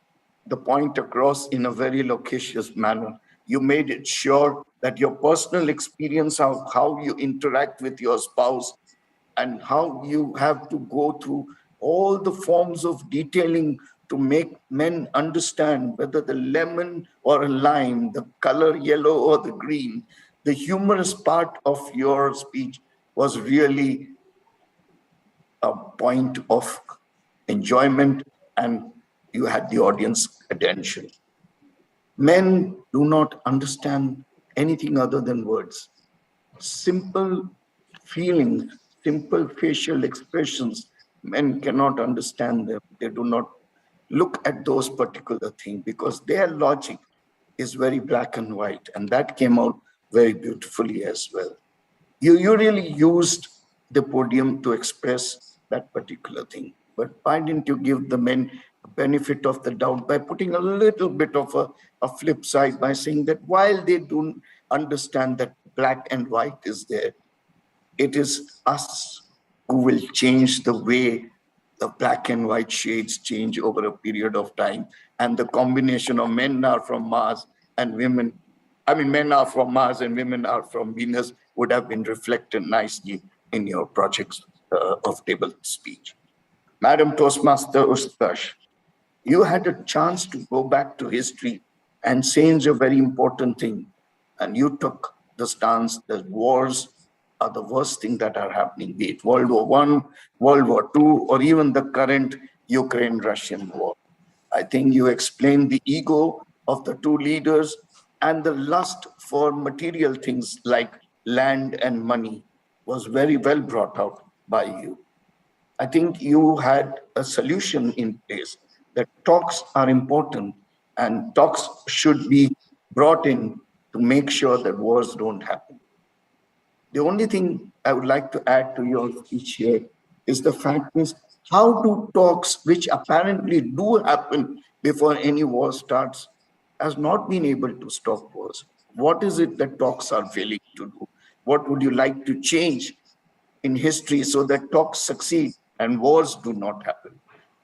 the point across in a very loquacious manner. You made it sure that your personal experience of how you interact with your spouse and how you have to go through all the forms of detailing to make men understand whether the lemon or a lime, the color yellow or the green, the humorous part of your speech was really a point of enjoyment and you had the audience attention. Men do not understand anything other than words. Simple feelings, simple facial expressions, men cannot understand them. They do not look at those particular things because their logic is very black and white, and that came out very beautifully as well. You really used the podium to express that particular thing. But why didn't you give the men a benefit of the doubt by putting a little bit of a flip side by saying that while they don't understand that black and white is there, it is us who will change the way the black and white shades change over a period of time. And the combination of men are from Mars and women, I mean, men are from Mars and women are from Venus would have been reflected nicely in your projects of table speech. Madam Toastmaster Ustash, you had a chance to go back to history and change a very important thing. And you took the stance that wars are the worst thing that are happening, be it World War I, World War II, or even the current Ukraine-Russian war. I think you explained the ego of the two leaders and the lust for material things like land and money was very well brought out by you. I think you had a solution in place that talks are important and talks should be brought in to make sure that wars don't happen. The only thing I would like to add to your speech here is the fact is how do talks which apparently do happen before any war starts has not been able to stop wars. What is it that talks are failing to do? What would you like to change in history so that talks succeed and wars do not happen?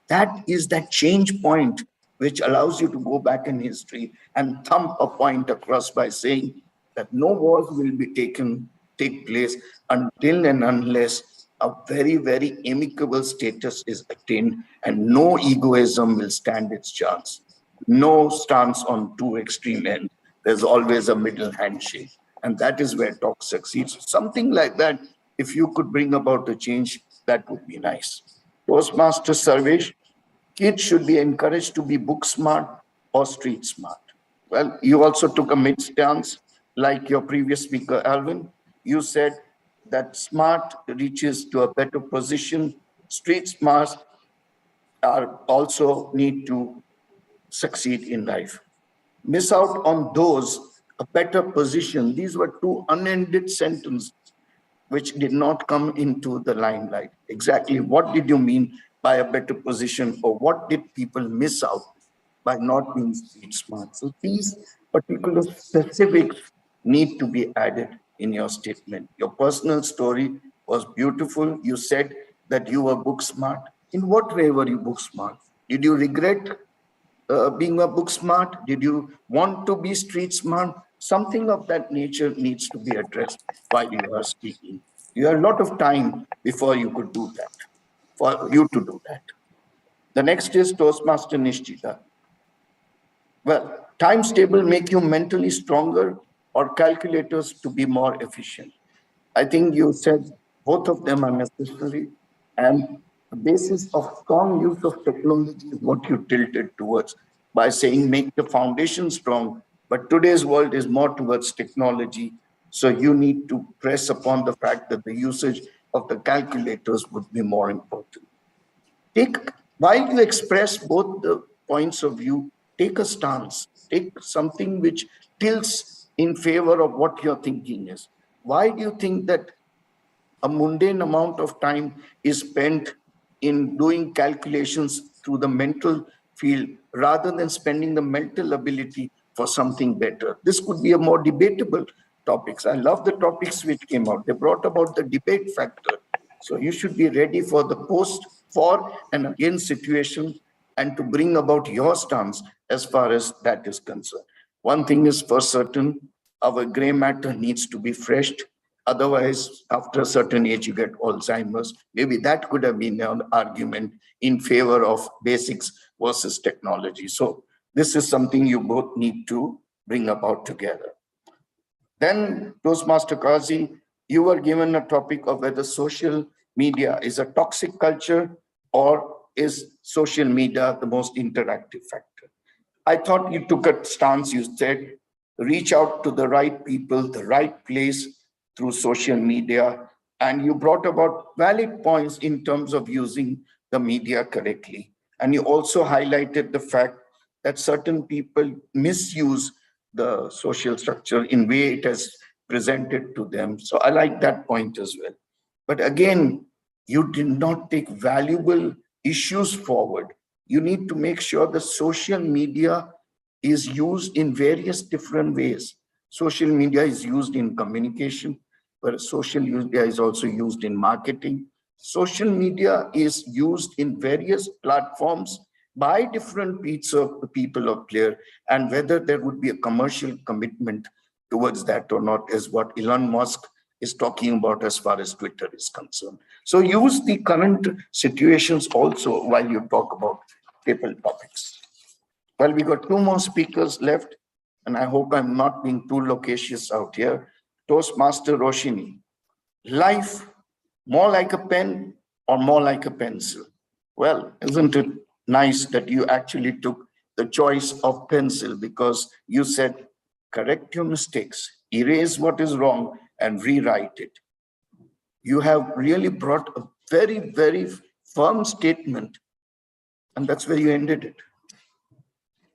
That is that change point which allows you to go back in history and thump a point across by saying that no wars will be take place until and unless a very, very amicable status is attained and no egoism will stand its chance. No stance on two extreme ends. There's always a middle handshake. And that is where talk succeeds. Something like that, if you could bring about a change, that would be nice. Toastmaster Sarvesh, kids should be encouraged to be book smart or street smart. Well, you also took a mid stance, like your previous speaker, Alvin. You said that smart reaches to a better position. Street smarts are also need to succeed in life. Miss out on those, a better position. These were two unended sentences which did not come into the limelight. Exactly what did you mean by a better position, or what did people miss out by not being street smart? So these particular specifics need to be added in your statement. Your personal story was beautiful. You said that you were book smart. In what way were you book smart? Did you regret being a book smart? Did you want to be street smart? Something of that nature needs to be addressed while you are speaking. You have a lot of time before you could do that, for you to do that. The next is Toastmaster Nishchita. Well, times table make you mentally stronger or calculators to be more efficient? I think you said both of them are necessary, and the basis of strong use of technology is what you tilted towards by saying make the foundation strong. But today's world is more towards technology. So you need to press upon the fact that the usage of the calculators would be more important. Take, while you express both the points of view, take a stance, take something which tilts in favor of what your thinking is. Why do you think that a mundane amount of time is spent in doing calculations through the mental field rather than spending the mental ability for something better? This could be a more debatable topics. I love the topics which came out. They brought about the debate factor. So you should be ready for the post, for and against situation, and to bring about your stance as far as that is concerned. One thing is for certain, our gray matter needs to be freshed. Otherwise, after a certain age, you get Alzheimer's. Maybe that could have been an argument in favor of basics versus technology. So this is something you both need to bring about together. Then, Toastmaster Kazi, you were given a topic of whether social media is a toxic culture or is social media the most interactive factor. I thought you took a stance. You said, reach out to the right people, the right place through social media. And you brought about valid points in terms of using the media correctly. And you also highlighted the fact that certain people misuse the social structure in way it has presented to them. So I like that point as well. But again, you did not take valuable issues forward. You need to make sure the social media is used in various different ways. Social media is used in communication, but social media is also used in marketing. Social media is used in various platforms by different people of player, and whether there would be a commercial commitment towards that or not is what Elon Musk is talking about as far as Twitter is concerned. So use the current situations also while you talk about table topics. Well, we got two more speakers left, and I hope I'm not being too loquacious out here. Toastmaster Roshini, life more like a pen or more like a pencil? Well, isn't it nice that you actually took the choice of pencil, because you said, correct your mistakes, erase what is wrong, and rewrite it. You have really brought a very, very firm statement, and that's where you ended it.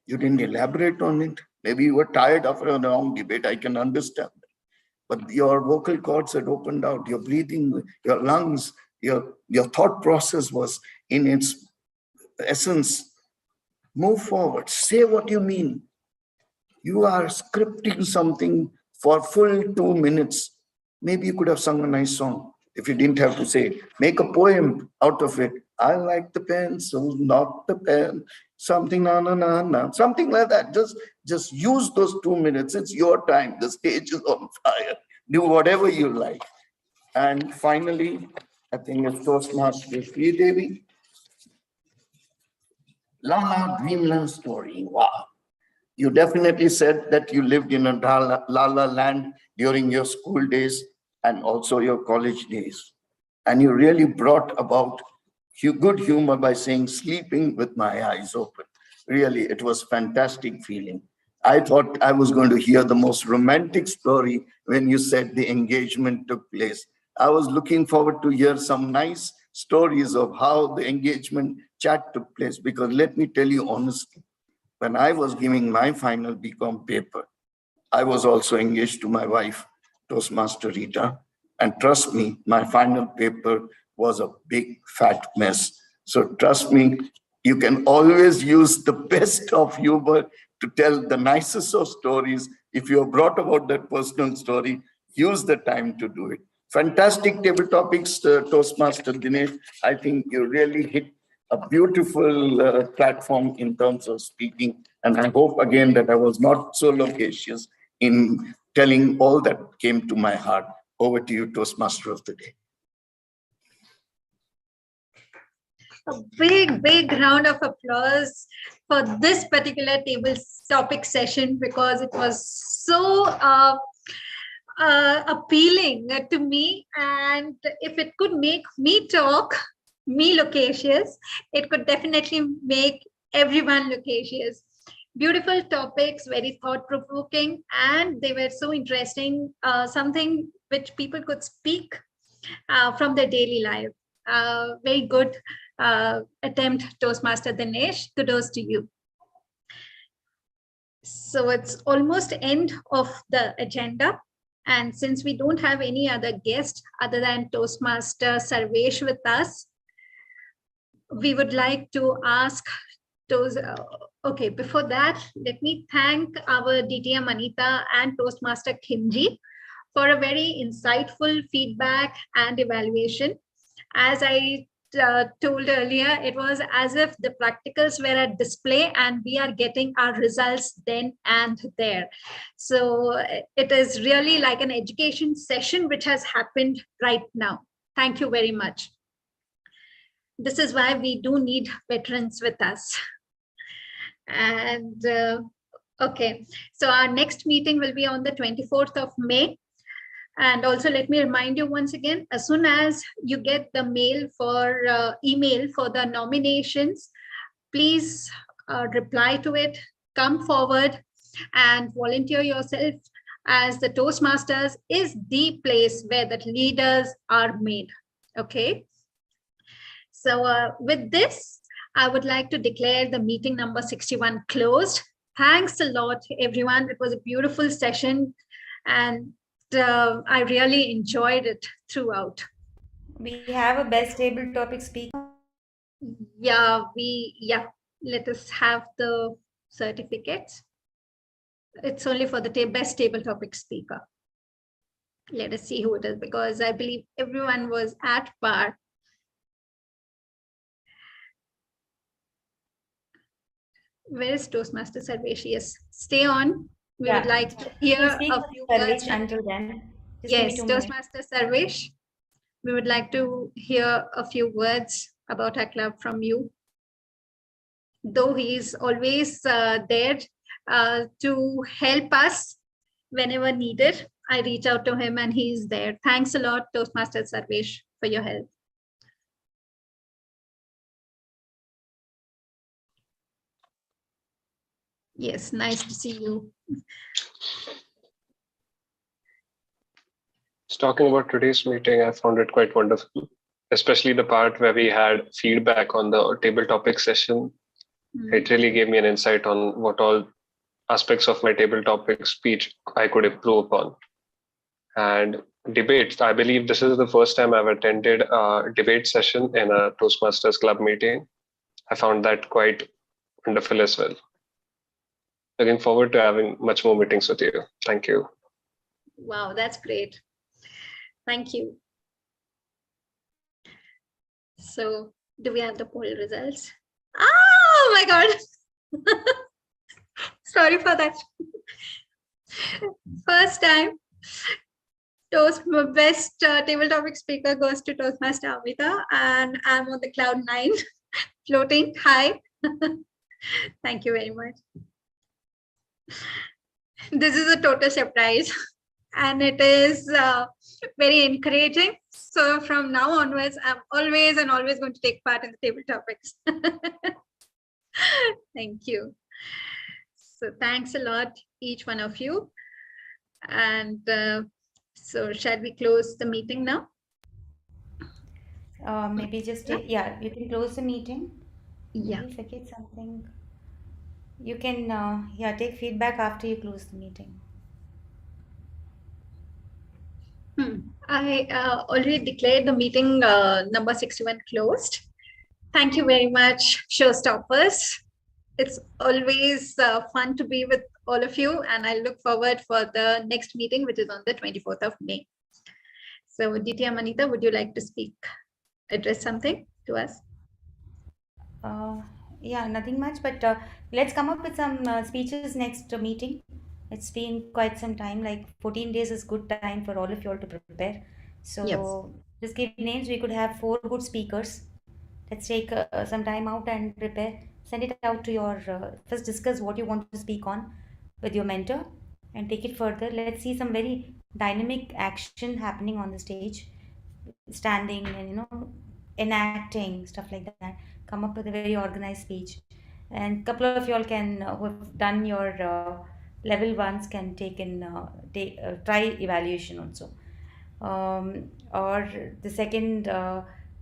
You didn't elaborate on it. Maybe you were tired after a long debate. I can understand. But your vocal cords had opened out, your breathing, your lungs, your thought process was in its essence. Move forward, say what you mean. You are scripting something for full 2 minutes. Maybe you could have sung a nice song if you didn't have to say, make a poem out of it. I like the pencil, not the pen, something, na, na, na, na, something like that. Just use those 2 minutes. It's your time. The stage is on fire. Do whatever you like. And finally, I think it's Toastmaster Sri Devi. Lala Dreamland Story. Wow. You definitely said that you lived in a Lala land during your school days and also your college days. And you really brought about good humor by saying sleeping with my eyes open. Really, it was fantastic feeling. I thought I was going to hear the most romantic story when you said the engagement took place. I was looking forward to hear some nice stories of how the engagement chat took place, because let me tell you honestly, when I was giving my final BCom paper, I was also engaged to my wife, Toastmaster Rita. And trust me, my final paper was a big fat mess. So trust me, you can always use the best of humor to tell the nicest of stories. If you have brought about that personal story, use the time to do it. Fantastic table topics, Toastmaster Dinesh. I think you really hit a beautiful platform in terms of speaking. And I hope again that I was not so loquacious in telling all that came to my heart. Over to you, Toastmaster of the Day. A big round of applause for this particular table topic session, because it was so appealing to me. And if it could make me talk, me loquacious, it could definitely make everyone loquacious. Beautiful topics, very thought-provoking, and they were so interesting, something which people could speak from their daily life. Very good attempt, Toastmaster Dinesh. Kudos to you. So it's almost end of the agenda. And since we don't have any other guest other than Toastmaster Sarvesh with us, we would like to ask those. Okay, before that, let me thank our DTM Anita and Toastmaster Kimji for a very insightful feedback and evaluation. As I told earlier, it was as if the practicals were at display and we are getting our results then and there. So it is really like an education session which has happened right now. Thank you very much. This is why we do need veterans with us. And okay, so our next meeting will be on the 24th of May. And also let me remind you once again, as soon as you get the mail for email for the nominations, please reply to it, come forward and volunteer yourself, as the Toastmasters is the place where the leaders are made. Okay. So with this, I would like to declare the meeting number 61 closed. Thanks a lot, everyone. It was a beautiful session, and I really enjoyed it throughout. We have a best table topic speaker. Yeah, let us have the certificates. It's only for the best table topic speaker. Let us see who it is, because I believe everyone was at par. Where is Toastmaster Sarvesh? Yes, stay on. We would like to hear a few words. Until then, yes, Toastmaster Sarvesh, we would like to hear a few words about our club from you. Though he is always there to help us whenever needed, I reach out to him and he is there. Thanks a lot, Toastmaster Sarvesh, for your help. Yes, nice to see you. Talking about today's meeting, I found it quite wonderful, especially the part where we had feedback on the table topic session. It really gave me an insight on what all aspects of my table topic speech I could improve upon. And debates, I believe this is the first time I've attended a debate session in a Toastmasters Club meeting. I found that quite wonderful as well. Looking forward to having much more meetings with you. Thank you. Wow, that's great. Thank you. So, do we have the poll results? Oh my God. Sorry for that. First time, best table topic speaker goes to Toastmaster Amita, and I'm on the cloud 9, floating high. Thank you very much. This is a total surprise, and it is very encouraging. So from now onwards, I'm always going to take part in the table topics. Thank you. So thanks a lot, each one of you. And so shall we close the meeting now? Maybe just take, yeah, you can close the meeting. Yeah. Maybe forget something. You can take feedback after you close the meeting. I already declared the meeting number 61 closed. Thank you very much, Showstoppers. It's always fun to be with all of you, and I look forward for the next meeting, which is on the 24th of May. So, DTM Anita, would you like to speak, address something to us? Yeah, nothing much, but let's come up with some speeches next meeting. It's been quite some time, like 14 days is good time for all of you all to prepare. Yes. So just give names. We could have 4 good speakers. Let's take some time out and prepare. Send it out to your, first discuss what you want to speak on with your mentor and take it further. Let's see some very dynamic action happening on the stage, standing and enacting stuff like that. Come up with a very organized speech, and couple of y'all can who have done your level ones can try evaluation also. Or the second,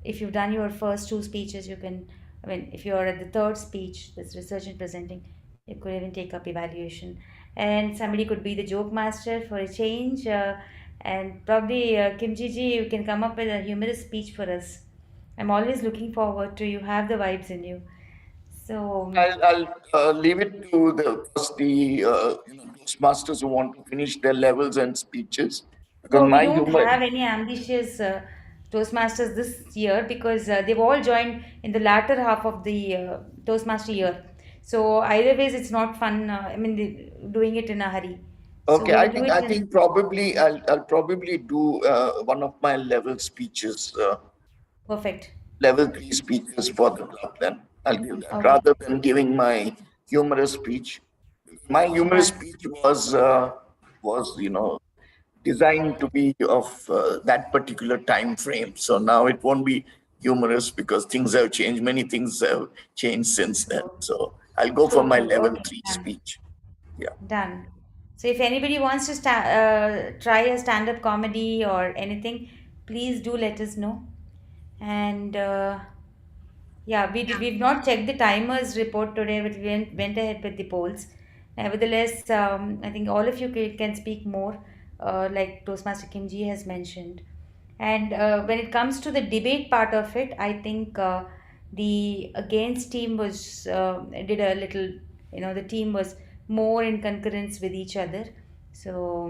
if you've done your first 2 speeches, you can, I mean, if you're at the third speech, this research and presenting, you could even take up evaluation. And somebody could be the joke master for a change. And probably Kimji ji, you can come up with a humorous speech for us. I'm always looking forward to you have the vibes in you. So I'll leave it to those masters who want to finish their levels and speeches, because no, we my don't humor. have any ambitious Toastmasters this year because they've all joined in the latter half of the Toastmaster year. So either ways, it's not fun. I mean, doing it in a hurry. So Okay, we'll do it I in think probably I'll probably do one of my level speeches, perfect. level 3 speeches for the club. Then I'll give that Okay, rather than giving my humorous speech. My humorous done. speech was designed to be of that particular time frame. So now it won't be humorous because things have changed. Many things have changed since then. True, So I'll go for true, my true. level Okay, 3 done. speech. Yeah. Done. So if anybody wants to try a stand-up comedy or anything, please do let us know. And yeah, we've not checked the timers report today, but we went ahead with the polls. Nevertheless, I think all of you can speak more, like Toastmaster Kimji has mentioned. And when it comes to the debate part of it, I think the against team was did a little, the team was more in concurrence with each other. So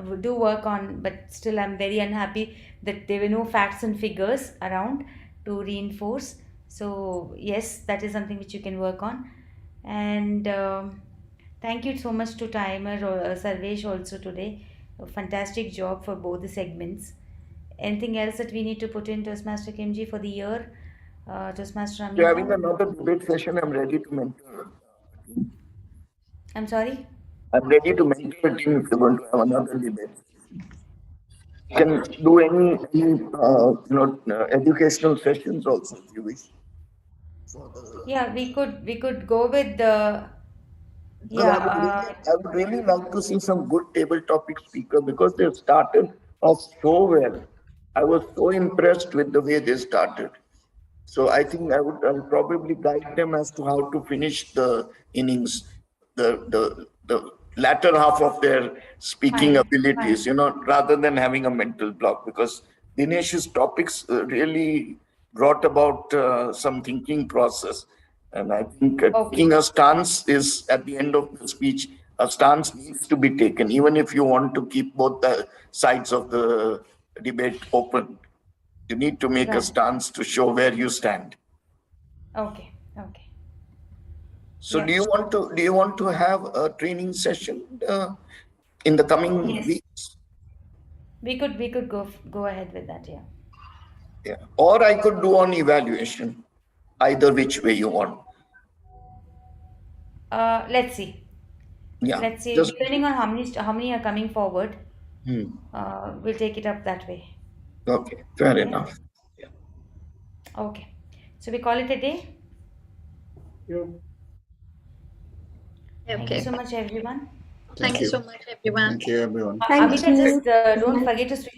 we do work on, but still I'm very unhappy that there were no facts and figures around to reinforce. So yes, that is something which you can work on. And thank you so much to Timer or Sarvesh also today. A fantastic job for both the segments. Anything else that we need to put in Toastmaster Kimji for the year? Toastmaster If you're having Amita? another debate session, I'm ready to mentor. I'm sorry? I'm ready to mentor a team if you're going to have another debate. You can do any educational sessions also if you wish. Yeah, we could go with the Because yeah I would really like to see some good table topic speaker because they've started off so well. I was so impressed with the way they started. So I think I'll probably guide them as to how to finish the innings, the latter half of their speaking fine, abilities, fine. rather than having a mental block, because Dinesh's topics really brought about some thinking process. And I think taking Okay, a stance is at the end of the speech, a stance needs to be taken, even if you want to keep both the sides of the debate open. You need to make a right. stance to show where you stand. Okay, okay. So Yeah. do you want to have a training session in the coming Yes. weeks? We could go ahead with that, yeah. Yeah. Or I could do on evaluation, either which way you want. Let's see. Yeah. Let's see. Just Depending on how many are coming forward, hmm. we'll take it up that way. Okay, fair Yeah. enough. Yeah. Okay. So we call it a day. You. Thank you Okay. so much, everyone. Thank you so much, everyone. Thank you, everyone. Thank Amita, you. just don't forget to switch